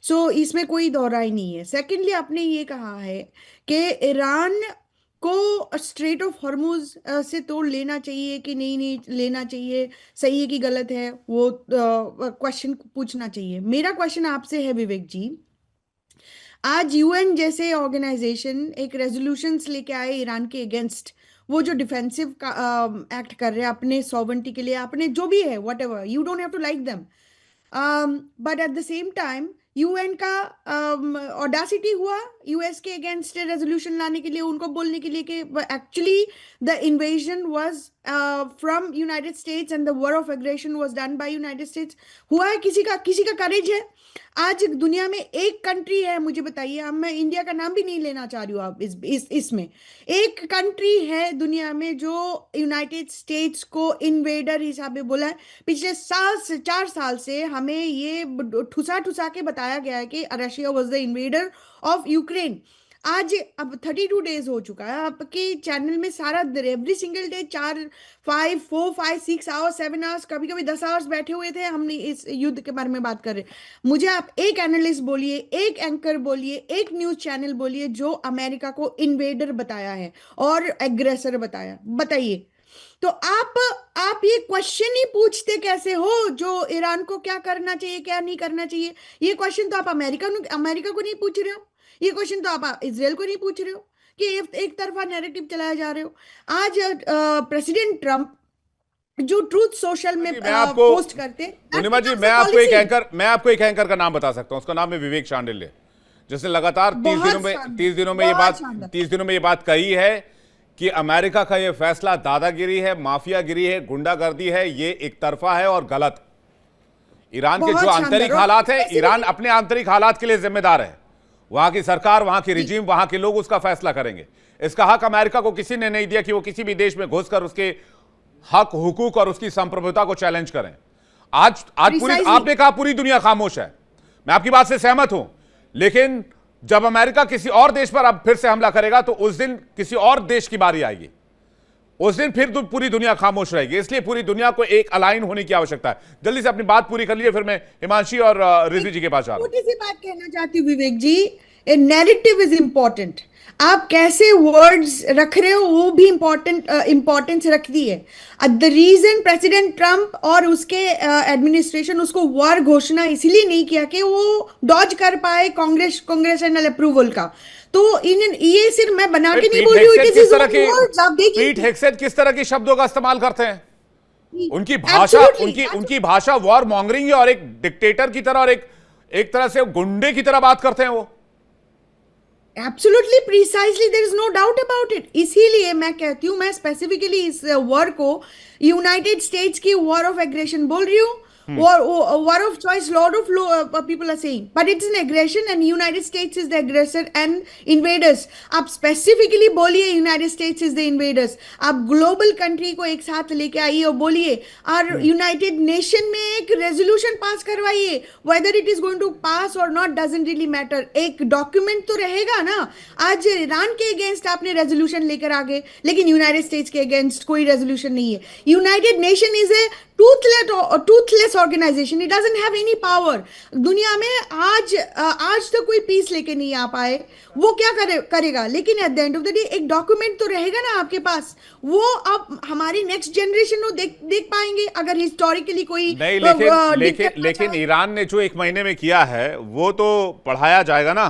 सो इसमें कोई दोहराई नहीं है। सेकेंडली, आपने ये कहा है कि ईरान को स्ट्रेट ऑफ हॉर्मुज से तोड़ लेना चाहिए कि नहीं लेना चाहिए, सही है कि गलत है, वो क्वेश्चन पूछना चाहिए। मेरा क्वेश्चन आपसे है विवेक जी, आज यूएन जैसे ऑर्गेनाइजेशन एक रेजोल्यूशंस लेके आए ईरान के अगेंस्ट, वो जो डिफेंसिव का एक्ट कर रहे हैं अपने सॉवरेंटी के लिए, अपने जो भी है, whatever, you don't have to like them, but at the same time UN का ऑडासिटी हुआ यूएस के अगेंस्ट रेजोल्यूशन लाने के लिए, उनको बोलने के लिए कि actually the invasion was from United States and the war of aggression was done by United States. हुआ है, किसी का करेज है? आज दुनिया में एक कंट्री है, मुझे बताइए, अब मैं इंडिया का नाम भी नहीं लेना चाह रही हूँ, आप इसमें एक कंट्री है दुनिया में जो यूनाइटेड स्टेट्स को इन्वेडर हिसाब से बोला है। पिछले 4 साल से हमें ये ठुसा के बताया गया है कि Russia was the invader of Ukraine. आज अब 32 डेज हो चुका है, आपके चैनल में सारा every single day 4, 5, 4, 5, 6 hours, 7 hours, कभी कभी 10 आवर्स बैठे हुए थे, हमने इस युद्ध के बारे में बात कर रहे। मुझे आप एक एनालिस्ट बोलिए, एक एंकर बोलिए, एक न्यूज चैनल बोलिए जो अमेरिका को इन्वेडर बताया है और एग्रेसर बताया, बताइए। तो आप ये क्वेश्चन ही पूछते कैसे हो, जो ईरान को क्या करना चाहिए क्या नहीं करना चाहिए? ये क्वेश्चन तो आप अमेरिका को नहीं पूछ रहे हो, ये क्वेश्चन तो आप इसराइल को नहीं पूछ रहे हो कि एक तरफा नैरेटिव चलाया जा रहे हो। आज प्रेसिडेंट ट्रम्प जो ट्रूथ सोशल में मैं आपको पोस्ट करते, पूर्णिमा जी, मैं आपको एक एंकर का नाम बता सकता हूं, उसका नाम है विवेक शांडिल्य, जिसने लगातार 30 दिनों में ये बात कही है कि अमेरिका का ये फैसला दादागिरी है, माफियागिरी है, गुंडागर्दी है, ये एक तरफा है और गलत। ईरान के जो आंतरिक हालात है, ईरान अपने आंतरिक हालात के लिए जिम्मेदार है। वहां की सरकार, वहां की रिजीम, वहां के लोग उसका फैसला करेंगे। इसका हक अमेरिका को किसी ने नहीं दिया कि वो किसी भी देश में घुसकर उसके हक, हुकूक और उसकी संप्रभुता को चैलेंज करें। आज आपने कहा पूरी दुनिया खामोश है, मैं आपकी बात से सहमत हूं, लेकिन जब अमेरिका किसी और देश पर अब फिर से हमला करेगा तो उस दिन किसी और देश की बारी आएगी, उस दिन फिर पूरी दुनिया खामोश रहेगी। इसलिए पूरी दुनिया को एक अलाइन होने की आवश्यकता है। जल्दी से अपनी बात पूरी कर लीजिए, फिर मैं हिमांशी और रिजवी जी के पास जा रहा हूं। छोटी सी बात कहना चाहती हूँ विवेक जी, ए नैरेटिव इज इंपॉर्टेंट। आप कैसे वर्ड्स रख रहे हो वो भी इंपॉर्टेंस रखती है। द रीजन प्रेसिडेंट ट्रम्प और उसके एडमिनिस्ट्रेशन उसको वॉर घोषणा इसलिए नहीं किया कि वो डॉज कर पाए कांग्रेशनल अप्रूवल का। तो ये सिर्फ मैं बना के नहीं बोल रही हूँ, इट इज वर्ड्स। आप देखिए पीट हेग्सेट किस तरह के शब्दों का इस्तेमाल करते हैं। उनकी भाषा वॉर मॉन्गरिंग है और एक डिक्टेटर की तरह और एक तरह से गुंडे की तरह बात करते हैं वो। Absolutely, precisely, there is no doubt about it. इसीलिए मैं कहती हूँ, मैं स्पेसिफिकली इस वॉर को यूनाइटेड स्टेट्स की वॉर ऑफ एग्रेशन बोल रही हूँ। war of choice, lot of people are saying, but it's an aggression and United States is the aggressor and invaders. आप specifically बोलिए United States is the invaders। आप global country को एक साथ लेके आइए और बोलिए, और United Nation में एक resolution पास करवाइए। whether it is going to pass or not doesn't really matter, एक document तो रहेगा ना। आज ईरान के अगेंस्ट आपने रेजोल्यूशन लेकर आ गए, लेकिन यूनाइटेड स्टेट्स के अगेंस्ट कोई रेजोल्यूशन नहीं है। United Nation is a toothless organisation, it doesn't have any power. दुनिया में आज तो कोई पीस लेके नहीं आ पाए, वो क्या करेगा? लेकिन at the end of the day एक डॉक्यूमेंट तो रहेगा ना आपके पास, वो अब हमारी नेक्स्ट जनरेशन वो देख पाएंगे अगर हिस्टोरिकली कोई नहीं। लेकिन ईरान ने जो 1 महीने में किया है वो तो पढ़ाया जाएगा ना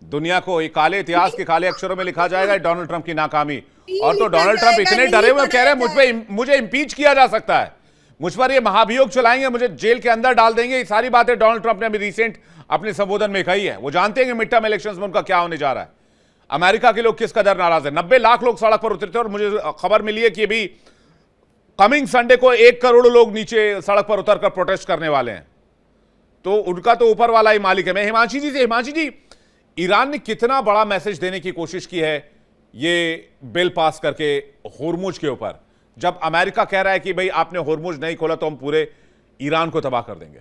दुनिया को, एक काले इतिहास के काले अक्षरों में लिखा जाएगा डोनाल्ड ट्रंप की नाकामी। और तो डोनाल्ड ट्रंप इतने डरे हुए कह रहे हैं मुझे इंपीच किया जा सकता है, मुझ पर ये महाभियोग चलाएंगे, मुझे जेल के अंदर डाल देंगे। ये सारी बातें डोनाल्ड ट्रंप ने अभी रिसेंट अपने संबोधन में कही है। वो जानते हैं कि मिड टर्म इलेक्शंस में उनका क्या होने जा रहा है। अमेरिका के लोग किस कदर नाराज है। 90 लाख लोग सड़क पर उतरे थे और मुझे खबर मिली है कि अभी कमिंग संडे को 1 करोड़ लोग नीचे सड़क पर उतरकर प्रोटेस्ट करने वाले हैं। तो उनका तो ऊपर वाला ही मालिक है। मैं हिमांशी जी, ईरान ने कितना बड़ा मैसेज देने की कोशिश की है ये बिल पास करके होर्मुज के ऊपर, जब अमेरिका कह रहा है कि भाई आपने होर्मुज नहीं खोला तो हम पूरे ईरान को तबाह कर देंगे।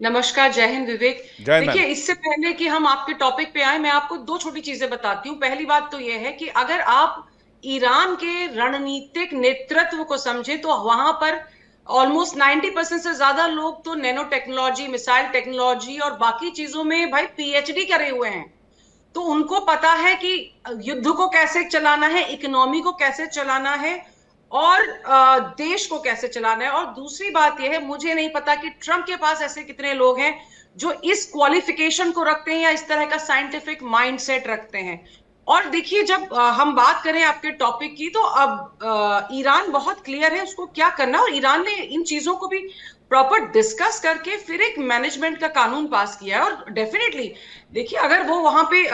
नमस्कार, जय हिंद विवेक। देखिए, इससे पहले कि हम आपके टॉपिक पे आए, मैं आपको 2 छोटी चीजें बताती हूँ। पहली बात तो यह है कि अगर आप ईरान के रणनीतिक नेतृत्व को समझे तो वहां पर ऑलमोस्ट 90% से ज्यादा लोग तो नैनो टेक्नोलॉजी, मिसाइल टेक्नोलॉजी और बाकी चीजों में भाई पीएचडी करे हुए हैं। तो उनको पता है कि युद्ध को कैसे चलाना है, इकोनॉमी को कैसे चलाना है और देश को कैसे चलाना है। और दूसरी बात यह है, मुझे नहीं पता कि ट्रंप के पास ऐसे कितने लोग हैं जो इस क्वालिफिकेशन को रखते हैं या इस तरह का साइंटिफिक माइंडसेट रखते हैं। और देखिए, जब हम बात करें आपके टॉपिक की, तो अब ईरान बहुत क्लियर है उसको क्या करना, और ईरान ने इन चीजों को भी प्रॉपर डिस्कस करके फिर एक मैनेजमेंट का कानून पास किया है। और डेफिनेटली देखिए, अगर वो वहां पे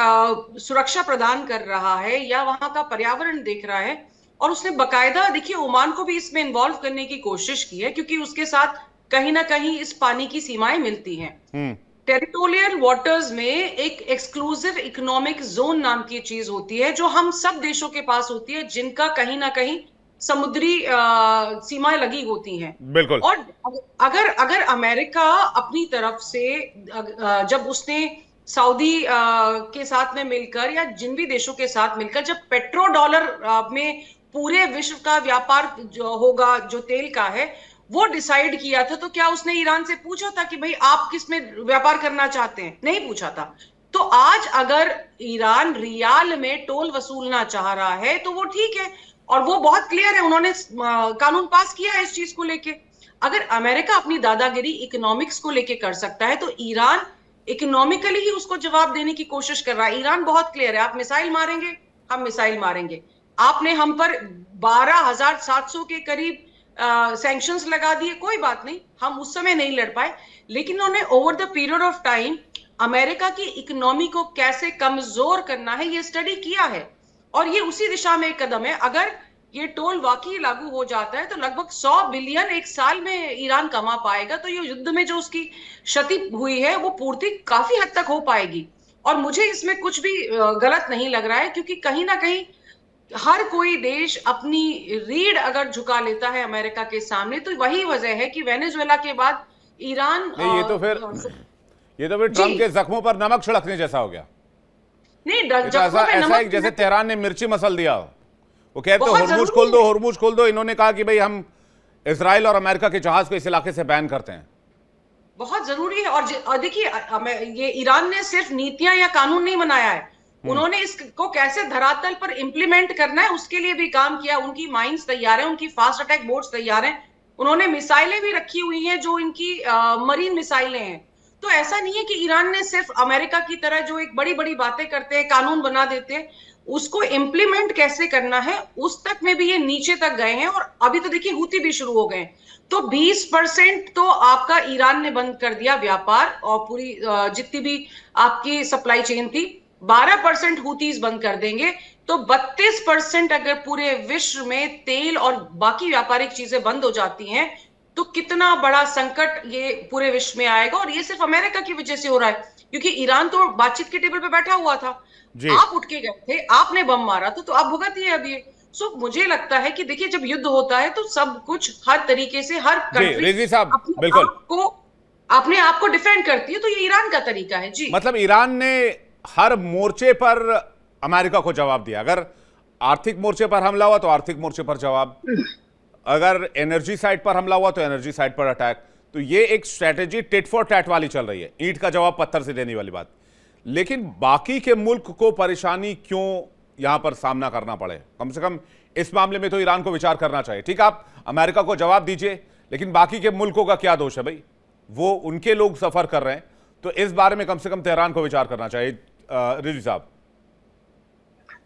सुरक्षा प्रदान कर रहा है या वहां का पर्यावरण देख रहा है, और उसने बकायदा देखिए ओमान को भी इसमें इन्वॉल्व करने की कोशिश की है, क्योंकि उसके साथ कहीं ना कहीं इस पानी की सीमाएं मिलती हैं। टेरिटोरियल वाटर्स में एक एक्सक्लूसिव इकोनॉमिक जोन नाम की चीज होती है जो हम सब देशों के पास होती है, जिनका कहीं ना कहीं समुद्री सीमाएं लगी होती हैं। बिल्कुल। और अगर अमेरिका अपनी तरफ से जब उसने सऊदी के साथ में मिलकर या जिन भी देशों के साथ मिलकर जब पेट्रो डॉलर में पूरे विश्व का व्यापार जो होगा, जो तेल का है, वो डिसाइड किया था, तो क्या उसने ईरान से पूछा था कि भाई आप किस में व्यापार करना चाहते हैं? नहीं पूछा था। तो आज अगर ईरान रियाल में टोल वसूलना चाह रहा है तो वो ठीक है, और वो बहुत क्लियर है, उन्होंने कानून पास किया है इस चीज को लेके। अगर अमेरिका अपनी दादागिरी इकोनॉमिक्स को लेके कर सकता है, तो ईरान इकोनॉमिकली ही उसको जवाब देने की कोशिश कर रहा है। ईरान बहुत क्लियर है, आप मिसाइल मारेंगे, हम मिसाइल मारेंगे। आपने हम पर 12,700 के करीब सैंक्शंस लगा दिए, कोई बात नहीं, हम उस समय नहीं लड़ पाए, लेकिन उन्होंने over the period of time America की इकोनॉमी को कैसे कमजोर करना है ये स्टडी किया है, और ये उसी दिशा में एक कदम है। अगर ये टोल वाकई लागू हो जाता है तो लगभग 100 बिलियन एक साल में ईरान कमा पाएगा, तो ये युद्ध में जो उसकी क्षति हुई है वो पूर्ति काफी हद तक हो पाएगी। और मुझे इसमें कुछ भी गलत नहीं लग रहा है, क्योंकि कहीं ना कहीं हर कोई देश अपनी रीढ़ अगर झुका लेता है अमेरिका के सामने, तो वही वजह है कि वेनेजुएला के बाद ईरान नहीं, ये तो फिर ट्रंप के जख्मों पर नमक छिड़कने जैसा हो गया। नहीं, ऐसा जैसे तेहरान ने मिर्ची मसल दिया। वो कहते होर्मुज खोल दो, होर्मुज खोल दो, इन्होंने कहा कि भाई हम इजराइल और अमेरिका के जहाज को इस इलाके से बैन करते हैं। बहुत जरूरी है। और देखिए, ये ईरान ने सिर्फ नीतियां या कानून नहीं बनाया है, उन्होंने इसको कैसे धरातल पर इंप्लीमेंट करना है उसके लिए भी काम किया। उनकी माइंस तैयार है, उनकी फास्ट अटैक बोट्स तैयार हैं, उन्होंने मिसाइलें भी रखी हुई हैं जो इनकी मरीन मिसाइलें हैं। तो ऐसा नहीं है कि ईरान ने सिर्फ अमेरिका की तरह जो एक बड़ी बड़ी बातें करते हैं, कानून बना देते हैं, उसको इंप्लीमेंट कैसे करना है उस तक में भी ये नीचे तक गए हैं। और अभी तो देखिए हूती भी शुरू हो गए, तो 20% तो आपका ईरान ने बंद कर दिया व्यापार, और पूरी जितनी भी आपकी सप्लाई चेन थी, 12% हूतीज बंद कर देंगे, तो 32% अगर पूरे विश्व में तेल और बाकी व्यापारिक चीजें बंद हो जाती हैं, तो कितना बड़ा संकट ये पूरे विश्व में आएगा। और ये सिर्फ अमेरिका की वजह से हो रहा है, क्योंकि ईरान तो बातचीत के टेबल पे बैठा हुआ था, आप उठ के गए थे, आपने बम मारा तो आप भुगतिए अब ये। सो मुझे लगता है कि देखिए, जब युद्ध होता है तो सब कुछ हर तरीके से हर कंट्री अपने आप को डिफेंड करती है, तो ये ईरान का तरीका है जी। मतलब ईरान ने हर मोर्चे पर अमेरिका को जवाब दिया। अगर आर्थिक मोर्चे पर हमला हुआ तो आर्थिक मोर्चे पर जवाब, अगर एनर्जी साइड पर हमला हुआ तो एनर्जी साइड पर अटैक। तो ये एक स्ट्रेटेजी टिट फॉर टैट वाली चल रही है, ईंट का जवाब पत्थर से देने वाली बात। लेकिन बाकी के मुल्क को परेशानी क्यों यहां पर सामना करना पड़े? कम से कम इस मामले में तो ईरान को विचार करना चाहिए। ठीक, आप अमेरिका को जवाब दीजिए, लेकिन बाकी के मुल्कों का क्या दोष है भाई? वो उनके लोग सफर कर रहे हैं, तो इस बारे में कम से कम तेहरान को विचार करना चाहिए। रिजवी साहब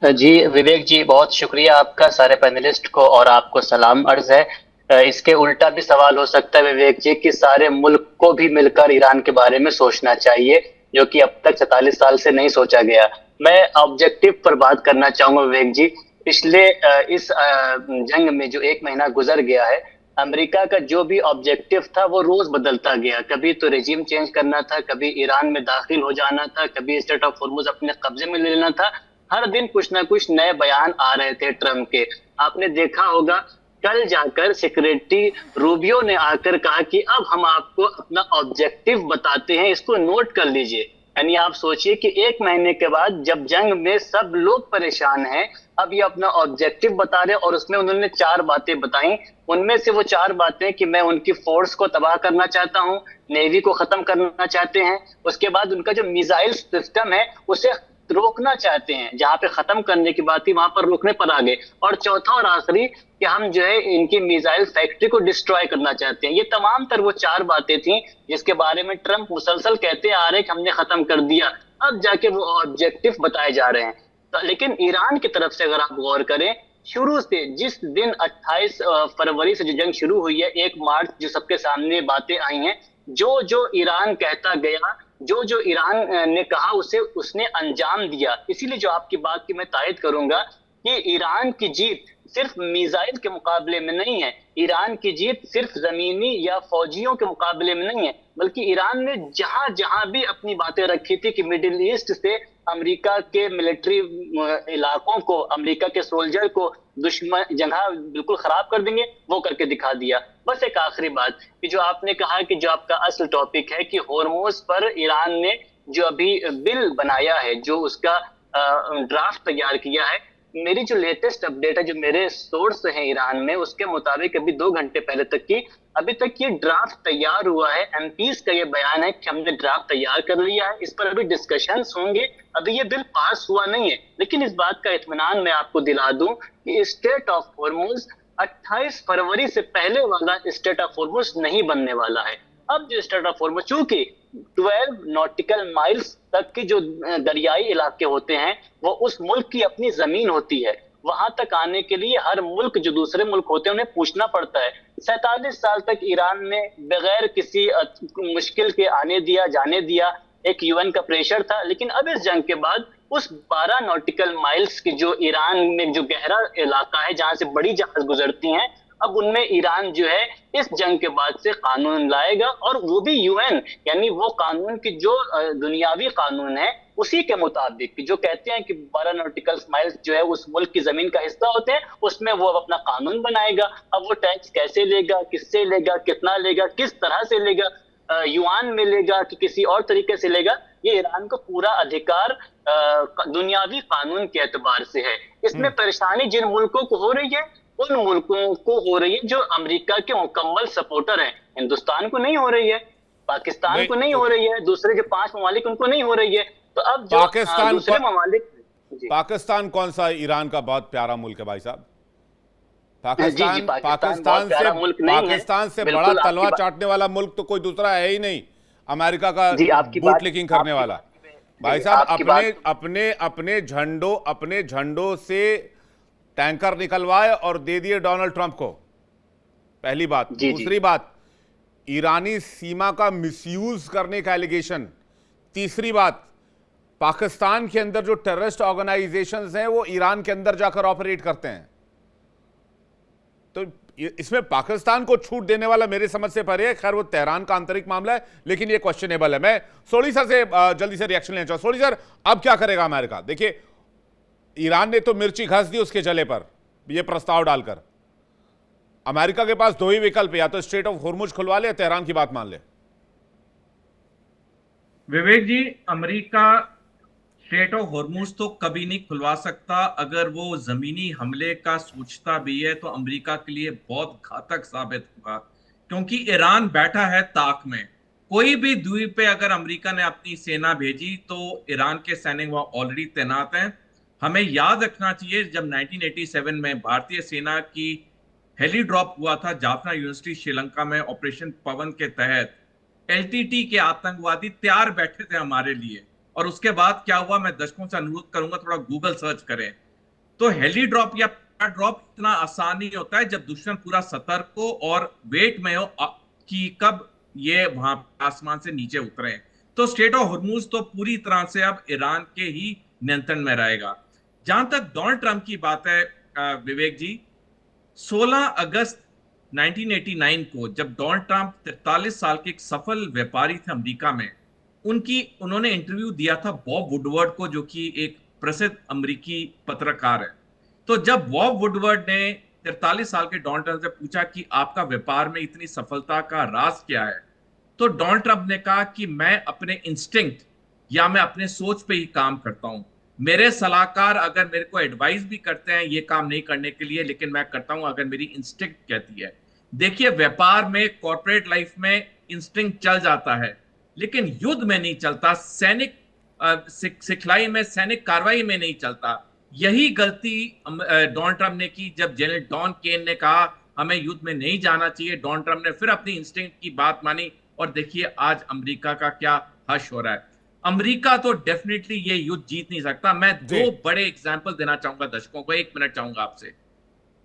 जी, विवेक जी, बहुत शुक्रिया आपका, सारे पैनलिस्ट को और आपको सलाम अर्ज है। इसके उल्टा भी सवाल हो सकता है विवेक जी कि सारे मुल्क को भी मिलकर ईरान के बारे में सोचना चाहिए, जो कि अब तक 47 साल से नहीं सोचा गया। मैं ऑब्जेक्टिव पर बात करना चाहूंगा विवेक जी। पिछले इस जंग में जो 1 महीना गुजर गया है, अमेरिका का जो भी ऑब्जेक्टिव था वो रोज बदलता गया। कभी तो रेजिम चेंज करना था, कभी ईरान में दाखिल हो जाना था, कभी स्ट्रेट ऑफ होर्मुज अपने कब्जे में ले लेना था। हर दिन कुछ ना कुछ नए बयान आ रहे थे ट्रम्प के। आपने देखा होगा कल जाकर सेक्रेटरी रूबियो ने आकर कहा कि अब हम आपको अपना ऑब्जेक्टिव बताते हैं, इसको नोट कर लीजिए। यानी आप सोचिए कि 1 महीने के बाद जब जंग में सब लोग परेशान हैं, अब ये अपना ऑब्जेक्टिव बता रहे, और उसमें उन्होंने 4 बातें बताई। उनमें से वो 4 बातें कि मैं उनकी फोर्स को तबाह करना चाहता हूं, नेवी को खत्म करना चाहते हैं, उसके बाद उनका जो मिसाइल सिस्टम है उसे रोकना चाहते हैं, जहां पे खत्म करने की बात थी वहां पर रोकने पर आ गए, और चौथा और आखिरी कि हम जो है इनकी मिसाइल फैक्ट्री को डिस्ट्रॉय करना चाहते हैं। ये तमाम तर वो 4 बातें थी जिसके बारे में ट्रम्प मुसलसल कहते आ रहे कि हमने खत्म कर दिया, अब जाके वो ऑब्जेक्टिव बताए जा रहे हैं। तो लेकिन ईरान की तरफ से अगर आप गौर करें, शुरू से जिस दिन 28 फरवरी से जो जंग शुरू हुई है, 1 मार्च जो सबके सामने बातें आई हैं, जो जो ईरान कहता गया, जो जो ईरान ने कहा उसे उसने अंजाम दिया। इसीलिए जो आपकी बात की मैं तायद करूंगा कि ईरान की जीत सिर्फ मिसाइल के मुकाबले में नहीं है, ईरान की जीत सिर्फ जमीनी या फौजियों के मुकाबले में नहीं है, बल्कि ईरान ने जहां जहां भी अपनी बातें रखी थी कि मिडिल ईस्ट से अमेरिका के मिलिट्री इलाकों को, अमेरिका के सोल्जर को दुश्मन जगह बिल्कुल खराब कर देंगे, वो करके दिखा दिया। बस एक आखिरी बात कि जो आपने कहा कि जो आपका असल टॉपिक है कि होर्मुज पर ईरान ने जो अभी बिल बनाया है, जो उसका ड्राफ्ट तैयार किया है, मेरी जो लेटेस्ट अपडेट है, जो मेरे सोर्स हैं ईरान में, उसके मुताबिक अभी 2 घंटे पहले तक की, अभी तक ये ड्राफ्ट तैयार हुआ है। एमपीज का ये बयान है कि हमने ड्राफ्ट तैयार कर लिया है, इस पर अभी डिस्कशंस होंगे, अभी ये बिल पास हुआ नहीं है। लेकिन इस बात का इत्मीनान मैं आपको दिला दूं कि स्टेट ऑफ हॉर्मुज 28 फरवरी से पहले वाला स्टेट ऑफ हॉर्मुज नहीं बनने वाला है। अब जो स्टेट ऑफ हॉर्मुज, चूंकि 12 नॉटिकल माइल्स तक की जो दरियाई इलाके होते हैं, वो उस मुल्क की अपनी जमीन होती है। वहां तक आने के लिए हर मुल्क, जो दूसरे मुल्क होते हैं, उन्हें पूछना पड़ता है। 47 साल तक ईरान ने बगैर किसी मुश्किल के आने दिया, जाने दिया, एक यूएन का प्रेशर था। लेकिन अब इस जंग के बाद उस 12 नॉटिकल माइल्स की जो ईरान में जो गहरा इलाका है, जहां से बड़ी जहाज गुजरती हैं, अब उनमें ईरान जो है इस जंग के बाद से कानून लाएगा, और वो भी यूएन, यानी वो कानून की जो दुनियावी कानून है उसी के मुताबिक, जो कहते हैं कि 12 नॉटिकल माइल्स जो है उस मुल्क की जमीन का हिस्सा होते हैं, उसमें वो अब अपना कानून बनाएगा। अब वो टैक्स कैसे लेगा, किससे लेगा, कितना लेगा, किस तरह से लेगा, युआन में लेगा कि किसी और तरीके से लेगा, ये ईरान को पूरा अधिकार दुनियावी कानून के एतबार से है। इसमें परेशानी जिन मुल्कों को हो रही है, उन मुल्कों को हो रही है जो अमेरिका के मुकम्मल सपोर्टर हैं। हिंदुस्तान को नहीं हो रही है, पाकिस्तान को नहीं हो रही है, दूसरे जो 5 ममालिक उनको नहीं हो रही है। तो अब जो दूसरे ममालिक, पाकिस्तान कौन सा ईरान का बहुत प्यारा मुल्क है भाई साहब? पाकिस्तान से बड़ा तलवार चाटने वाला मुल्क तो कोई दूसरा है ही नहीं, अमेरिका का बूट लीकिंग करने वाला। भाई साहब अपने झंडों से टैंकर निकलवाए और दे दिए डोनाल्ड ट्रंप को, पहली बात। दूसरी बात, ईरानी सीमा का मिसयूज करने का एलिगेशन। तीसरी बात, पाकिस्तान के अंदर जो टेररिस्ट ऑर्गेनाइजेशंस हैं वो ईरान के अंदर जाकर ऑपरेट करते हैं। तो इसमें पाकिस्तान को छूट देने वाला मेरे समझ से परे है। खैर वो तेहरान का आंतरिक मामला है, लेकिन ये क्वेश्चनेबल है। मैं सोली सर से जल्दी से रिएक्शन लेना चाहूँ। सोली सर, अब क्या करेगा अमेरिका? देखिए, ईरान ने तो मिर्ची घस दी उसके जले पर यह प्रस्ताव डालकर। अमेरिका के पास 2 ही विकल्प, या तो स्ट्रेट ऑफ हॉर्मुज खुलवा ले, तेहरान की बात मान ले। विवेक जी, अमेरिका स्ट्रेट ऑफ हॉर्मुज तो कभी नहीं खुलवा सकता। अगर वो जमीनी हमले का सोचता भी है तो अमेरिका के लिए बहुत घातक साबित होगा, क्योंकि ईरान बैठा है ताक में। कोई भी द्वीप पे अगर अमेरिका ने अपनी सेना भेजी तो ईरान के सैनिक वहां ऑलरेडी तैनात हैं। हमें याद रखना चाहिए, जब 1987 में भारतीय सेना की हेली ड्रॉप हुआ था जाफना यूनिवर्सिटी श्रीलंका में ऑपरेशन पवन के तहत, एलटीटी के आतंकवादी तैयार बैठे थे हमारे लिए। और उसके बाद क्या हुआ, मैं दर्शकों से अनुरोध करूंगा थोड़ा गूगल सर्च करें। तो हेली ड्रॉप या ड्रॉप इतना आसान नहीं होता है जब दुश्मन पूरा सतर्क हो और वेट में हो कि कब ये वहां आसमान से नीचे उतरे। तो स्ट्रेट ऑफ हॉर्मुज तो पूरी तरह से अब ईरान के ही नियंत्रण में रहेगा। जहां तक डोनाल्ड ट्रंप की बात है विवेक जी, 16 अगस्त 1989 को जब डोनाल्ड ट्रंप 43 साल के एक सफल व्यापारी थे अमेरिका में, उन्होंने इंटरव्यू दिया था बॉब वुडवर्ड को, जो कि एक प्रसिद्ध अमेरिकी पत्रकार है। तो जब बॉब वुडवर्ड ने 43 साल के डोनाल्ड ट्रंप से पूछा कि आपका व्यापार में इतनी सफलता का राज क्या है, तो डोनाल्ड ट्रंप ने कहा कि मैं अपने इंस्टिंक्ट या मैं अपने सोच पे ही काम करता हूं। मेरे सलाहकार अगर मेरे को एडवाइस भी करते हैं ये काम नहीं करने के लिए, लेकिन मैं करता हूं अगर मेरी इंस्टिंक्ट कहती है। देखिए, व्यापार में, कॉर्पोरेट लाइफ में इंस्टिंक्ट चल जाता है, लेकिन युद्ध में नहीं चलता, सैनिक सिखलाई में, सैनिक कार्रवाई में नहीं चलता। यही गलती डोनाल्ड ट्रंप ने की जब जनरल डॉन केन ने कहा हमें युद्ध में नहीं जाना चाहिए। डोनाल्ड ट्रंप ने फिर अपनी इंस्टिंक्ट की बात मानी, और देखिए आज अमेरिका का क्या हश हो रहा है। अमेरिका तो डेफिनेटली ये युद्ध जीत नहीं सकता। मैं 2 बड़े एग्जाम्पल देना चाहूंगा दर्शकों को, 1 मिनट चाहूंगा आपसे।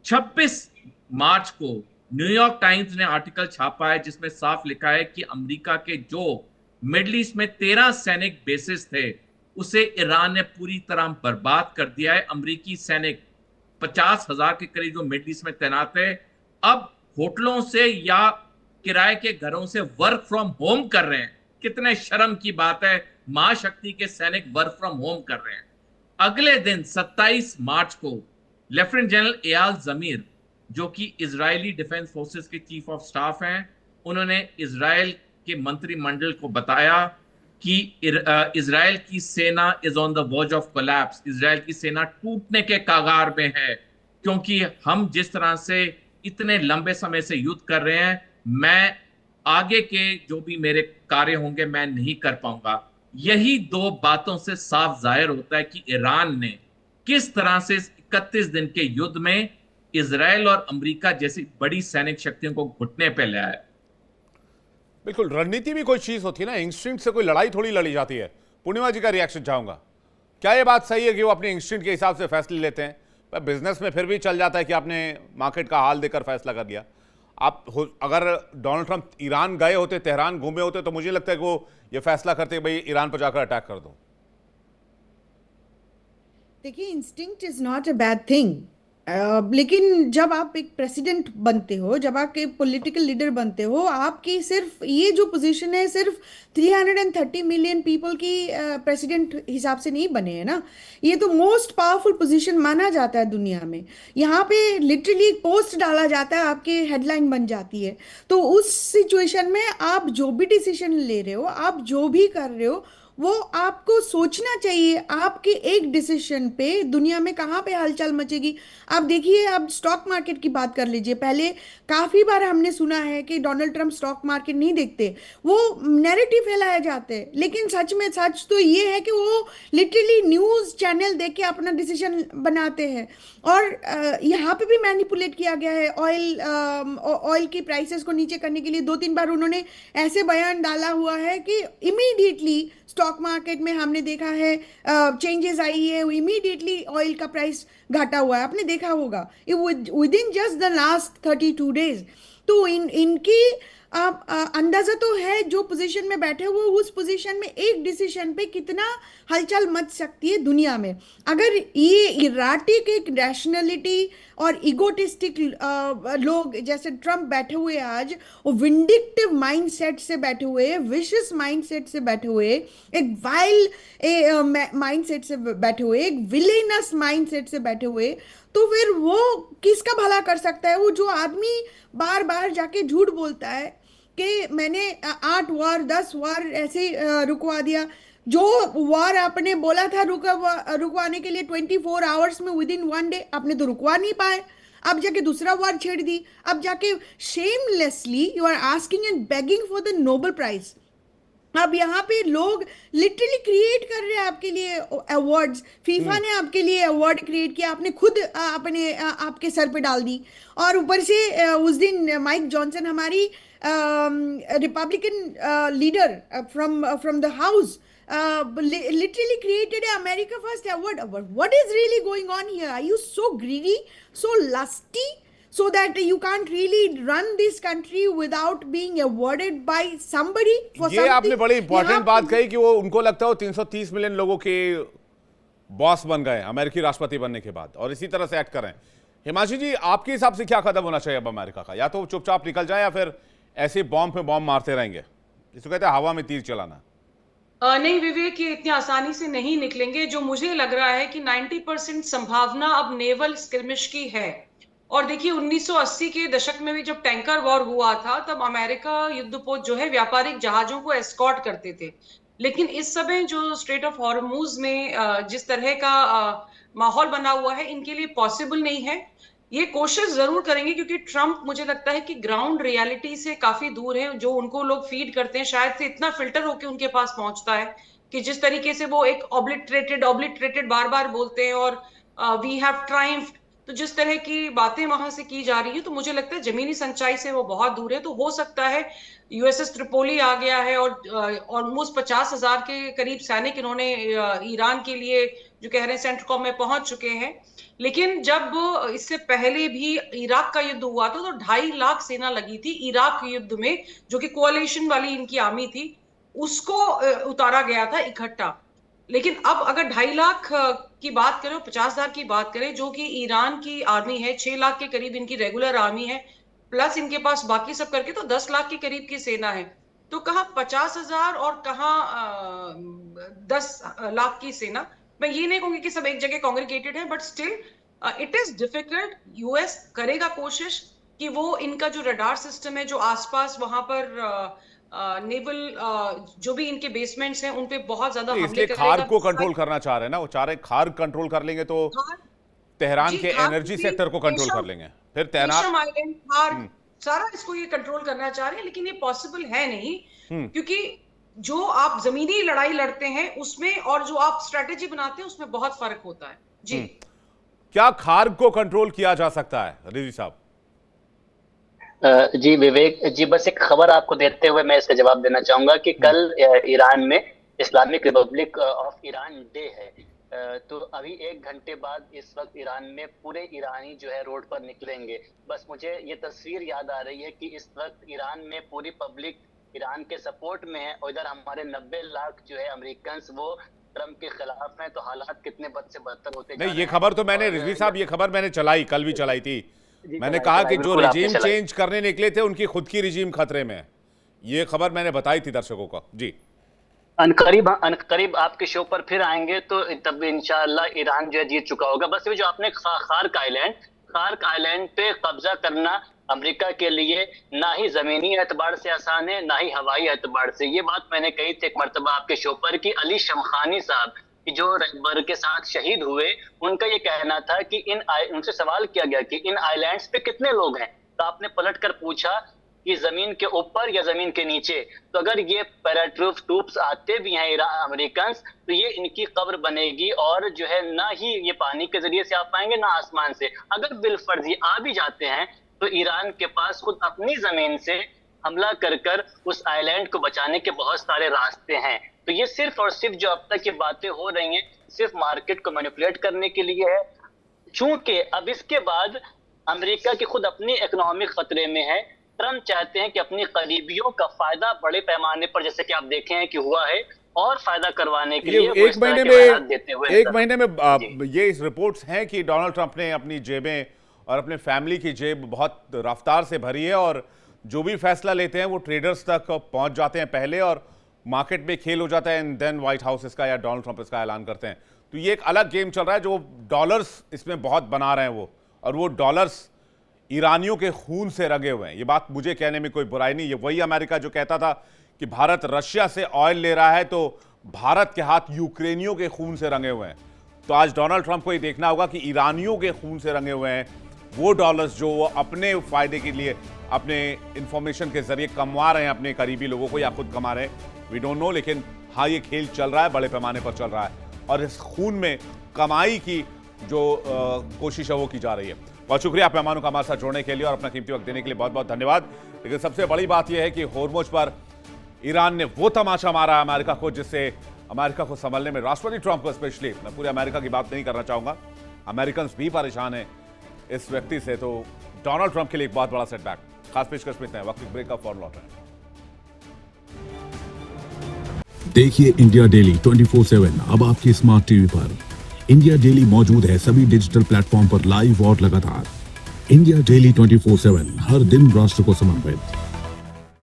26 मार्च को न्यूयॉर्क टाइम्स ने आर्टिकल छापा है जिसमें साफ लिखा है कि अमेरिका के जो मिडिल ईस्ट में 13 सैनिक बेसिस थे उसे ईरान ने पूरी तरह बर्बाद कर दिया है। अमेरिकी सैनिक 50,000 के करीब जो मिडिल ईस्ट में तैनात है, अब होटलों से या किराए के घरों से वर्क फ्रॉम होम कर रहे हैं। कितने शर्म की बात है, महाशक्ति के सैनिक वर्क फ्रॉम होम कर रहे हैं। अगले दिन 27 मार्च को लेफ्टिनेंट जनरल एयाल जमीर, जो कि इजरायली डिफेंस फोर्सेस के चीफ ऑफ स्टाफ हैं, उन्होंने इजराइल के मंत्रिमंडल को बताया कि इजराइल की सेना is on the verge of collapse, Israel की सेना टूटने के कगार में है, क्योंकि हम जिस तरह से इतने लंबे समय से युद्ध कर रहे हैं, मैं आगे के जो भी मेरे कार्य होंगे मैं नहीं कर पाऊंगा। यही दो बातों से साफ जाहिर होता है कि ईरान ने किस तरह से 31 दिन के युद्ध में इजराइल और अमेरिका जैसी बड़ी सैनिक शक्तियों को घुटने पे लाया है। बिल्कुल, रणनीति भी कोई चीज होती है ना, इंस्टिंक्ट से कोई लड़ाई थोड़ी लड़ी जाती है। पूर्णिमा जी का रिएक्शन चाहूंगा, क्या ये बात सही है कि वो अपने इंस्टिंक्ट के हिसाब से फैसले लेते हैं? पर बिजनेस में फिर भी चल जाता है कि आपने मार्केट का हाल देकर फैसला कर लिया। अगर डोनाल्ड ट्रंप ईरान गए होते, तेहरान घूमे होते, तो मुझे लगता है कि वो ये फैसला करते भाई ईरान पर जाकर अटैक कर दो। देखिए, instinct is not a bad thing, लेकिन जब आप एक प्रेसिडेंट बनते हो, जब आप एक पॉलिटिकल लीडर बनते हो, आपकी सिर्फ ये जो पोजीशन है सिर्फ 330 मिलियन पीपल की प्रेसिडेंट हिसाब से नहीं बने हैं ना। ये तो मोस्ट पावरफुल पोजीशन माना जाता है दुनिया में। यहाँ पे लिटरली पोस्ट डाला जाता है, आपकी हेडलाइन बन जाती है। तो उस सिचुएशन में आप जो भी डिसीजन ले रहे हो, आप जो भी कर रहे हो, वो आपको सोचना चाहिए आपके एक डिसीजन पे दुनिया में कहाँ पे हलचल मचेगी। आप देखिए, आप स्टॉक मार्केट की बात कर लीजिए। पहले काफी बार हमने सुना है कि डोनाल्ड ट्रंप स्टॉक मार्केट नहीं देखते, वो नैरेटिव फैलाए जाते हैं, लेकिन सच में सच तो ये है कि वो लिटरली न्यूज चैनल देख के अपना डिसीजन बनाते हैं। और यहाँ पे भी मैनिपुलेट किया गया है। ऑयल की प्राइसेस को नीचे करने के लिए 2-3 बार उन्होंने ऐसे बयान डाला हुआ है कि इमीडिएटली स्टॉक मार्केट में हमने देखा है चेंजेस आई है, इमीडिएटली ऑयल का प्राइस घटा हुआ है। आपने देखा होगा with in just the last 32 days. तो इनकी आप अंदाजा तो है, जो पोजीशन में बैठे हुए उस पोजीशन में एक डिसीजन पे कितना हलचल मच सकती है दुनिया में। अगर ये इराटिक एक रैशनैलिटी और इगोटिस्टिक लोग जैसे ट्रम्प बैठे हुए आज, वो विंडिक्टिव माइंडसेट से बैठे हुए, विशियस माइंडसेट से बैठे हुए, एक वाइल्ड माइंडसेट से बैठे हुए, एक विलेनस माइंडसेट से बैठे हुए, तो फिर वो किसका भला कर सकता है? वो जो आदमी बार बार जाके झूठ बोलता है कि मैंने 8 वार 10 वार ऐसे रुकवा दिया, जो वार आपने बोला था रुकवाने के लिए 24 आवर्स में, विद इन 1 डे, आपने तो रुकवा नहीं पाए। अब जाके दूसरा वार छेड़ दी। अब जाके shamelessly you are asking and begging for the Nobel prize. अब यहाँ पे लोग लिटरली क्रिएट कर रहे हैं आपके लिए अवार्ड्स। फीफा ने आपके लिए अवार्ड क्रिएट किया, आपने खुद अपने आपके सर पे डाल दी। और ऊपर से उस दिन माइक जॉनसन, हमारी Republican leader from the house, literally created a America First award. What is really going on here? Are you so greedy, so lusty, so that you can't really run this country without being awarded by somebody for something? ये आपने बड़ी important बात कही कि वो उनको लगता है वो 330 मिलियन लोगों के बॉस बन गए अमेरिकी राष्ट्रपति बनने के बाद, और इसी तरह से एक्ट कर रहे हैं। हिमांशु जी, आपके हिसाब से क्या कदम होना चाहिए अब अमेरिका का? या तो चुपचाप निकल जाए या फिर ऐसे बॉम्ब पे बॉम्ब मारते रहेंगे, जिसको कहते हैं हवा में तीर चलाना। नहीं विवेक, ये इतनी आसानी से नहीं निकलेंगे। जो मुझे लग रहा है कि 90% संभावना अब नेवल स्किर्मिश की है। और देखिए, 1980 के दशक में भी जब टैंकर वॉर हुआ था, तब अमेरिका युद्धपोत जो है व्यापारिक जहाजों को एस्कॉर्ट करते थे। लेकिन इस समय जो स्ट्रेट ऑफ हॉर्मुज में जिस तरह का माहौल बना हुआ है, इनके लिए पॉसिबल नहीं है। ये कोशिश जरूर करेंगे, क्योंकि ट्रंप मुझे लगता है कि ग्राउंड रियलिटी से काफी दूर है। जो उनको लोग फीड करते हैं, शायद से इतना फिल्टर होकर उनके पास पहुंचता है कि जिस तरीके से वो एक ऑब्लिटरेटेड बार बार बोलते हैं, और वी हैव ट्रायम्फ्ड, तो जिस तरह की बातें वहां से की जा रही है, तो मुझे लगता है जमीनी सच्चाई से वो बहुत दूर है। तो हो सकता है यूएसएस त्रिपोली आ गया है और ऑलमोस्ट 50,000 के करीब सैनिक इन्होंने ईरान के लिए, जो कह रहे हैं, सेंट्रकॉम में पहुंच चुके हैं। लेकिन जब इससे पहले भी इराक का युद्ध हुआ था, तो 2.5 लाख सेना लगी थी इराक युद्ध में, जो कि कोalition वाली इनकी आर्मी थी, उसको उतारा गया था इकट्ठा। लेकिन अब अगर 2.5 लाख की बात करें, 50,000 की बात करें, जो कि ईरान की आर्मी है, 6 लाख के करीब इनकी रेगुलर आर्मी है, प्लस इनके पास बाकी सब करके तो 10 लाख के करीब की सेना है। तो कहाँ 50,000 और कहाँ 10 लाख की सेना। मैं ये नहीं कहूंगी कि सब एक जगह कॉन्ग्रीगेटेड है, but still it is difficult. US करेगा कोशिश कि वो इनका जो रडार सिस्टम है, जो आसपास वहां पर नेवल जो भी इनके बेसमेंट्स हैं उन पे बहुत ज्यादा हमले इसलिए करेगा। खार को कंट्रोल करना चाह रहे हैं ना, वो चाह रहे हैं खार कंट्रोल कर लेंगे तो तेहरान जी, के खार एनर्जी भी सेक्टर को कंट्रोल कर लेंगे, फिर तेहरान आइलैंड खार सारा इसको ये कंट्रोल करना चाह रहे हैं, लेकिन ये पॉसिबल है नहीं, क्योंकि जो आप जमीनी लड़ाई लड़ते हैं उसमें और जो आप स्ट्रेटेजी बनाते हैं उसमें बहुत फर्क होता है। जी क्या खार को कंट्रोल किया जा सकता है रिजवी साहब? जी विवेक जी, बस एक खबर आपको देते हुए मैं इसका जवाब देना चाहूंगा कि कल ईरान में Islamic Republic of Iran day है। तो अभी 1 घंटे बाद इस वक्त ईरान में पूरे ईरानी जो है रोड पर निकलेंगे। बस मुझे ये तस्वीर याद आ रही है कि इस वक्त ईरान में पूरी पब्लिक ईरान के सपोर्ट में है और इधर हमारे 90 लाख जो है अमेरिकन वो ट्रम्प के खिलाफ हैं। तो हालात कितने बद से बदतर होते जा रहे हैं। नहीं, ये खबर तो मैंने रिजवी साहब, ये खबर मैंने चलाई, कल भी चलाई थी। मैंने कहा कि जो रिजीम चेंज करने निकले थे उनकी खुद की रिजीम खतरे में है। ये खबर मैंने बताई थी दर्शकों को। जी अनकरीब आपके शो पर फिर आएंगे तो तब इंशाअल्लाह ईरान जो है जीत चुका होगा। बस ये जो आपने खार्क आइलैंड पे कब्जा करना अमेरिका के लिए ना ही जमीनी एतबार से आसान है, ना ही हवाई एतबार से। ये बात मैंने कही थी एक मरतबा आपके शो पर कि अली शमखानी साहब जो रहबर के साथ शहीद हुए, उनका ये कहना था कि उनसे सवाल किया गया कि इन आइलैंड्स पे कितने लोग हैं, तो आपने पलट कर पूछा कि जमीन के ऊपर या जमीन के नीचे। तो अगर ये पैराट्रूप्स आते भी हैं अमेरिकन, तो ये इनकी कब्र बनेगी और जो है ना ही ये पानी के जरिए से आ पाएंगे ना आसमान से। अगर बिलफर्ज ये आ भी जाते हैं तो ईरान के पास खुद अपनी जमीन से हमला कर उस आइलैंड को बचाने के बहुत सारे रास्ते हैं। तो ये सिर्फ और सिर्फ जो अब तक ये बातें हो रही हैं सिर्फ मार्केट को मैनिपुलेट करने के लिए है, चूंकि अब इसके बाद अमेरिका की खुद अपनी इकोनॉमी खतरे में है। ट्रम्प चाहते हैं कि अपनी करीबियों का फायदा बड़े पैमाने पर, जैसे कि आप देखे हैं कि हुआ है, और फायदा करवाने के लिए एक महीने में ये इस रिपोर्ट्स हैं कि डोनाल्ड ट्रंप ने अपनी जेबें और अपने फैमिली की जेब बहुत रफ्तार से भरी है और जो भी फैसला लेते हैं वो ट्रेडर्स तक पहुंच जाते हैं पहले और मार्केट में खेल हो जाता है एंड देन व्हाइट हाउस इसका या डोनाल्ड ट्रंप इसका ऐलान करते हैं। तो ये एक अलग गेम चल रहा है, जो डॉलर्स इसमें बहुत बना रहे हैं वो, और वो डॉलर्स ईरानियों के खून से रंगे हुए हैं। ये बात मुझे कहने में कोई बुराई नहीं। ये वही अमेरिका जो कहता था कि भारत रशिया से ऑयल ले रहा है तो भारत के हाथ यूक्रेनियों के खून से रंगे हुए हैं। तो आज डोनाल्ड ट्रंप को ये देखना होगा कि ईरानियों के खून से रंगे हुए हैं वो डॉलर्स जो वो अपने फायदे के लिए अपने इंफॉर्मेशन के जरिए कमवा रहे हैं अपने करीबी लोगों को, या खुद कमा रहे हैं, वी डोंट नो। लेकिन हाँ, ये खेल चल रहा है, बड़े पैमाने पर चल रहा है और इस खून में कमाई की जो कोशिश है वो की जा रही है। बहुत शुक्रिया आप मेहमानों का हमारे साथ जोड़ने के लिए और अपना कीमती वक्त देने के लिए बहुत बहुत धन्यवाद। लेकिन सबसे बड़ी बात यह है कि होर्मुज पर ईरान ने वो तमाशा मारा है अमेरिका को, जिससे अमेरिका को संभलने में राष्ट्रपति ट्रंप को स्पेशली, मैं पूरे अमेरिका की बात नहीं करना चाहूंगा, अमेरिकन भी परेशान है इस व्यक्ति से। तो डोनाल्ड ट्रंप के लिए एक बहुत बड़ा सेटबैक। खास पेशकश में इतना है, वक्त ब्रेक का फौरन लौट रहे हैं। देखिए इंडिया डेली 24/7 अब आपके स्मार्ट टीवी पर। इंडिया डेली मौजूद है सभी डिजिटल प्लेटफॉर्म पर लाइव और लगातार। इंडिया डेली 24/7 हर दिन राष्ट्र को समर्पित।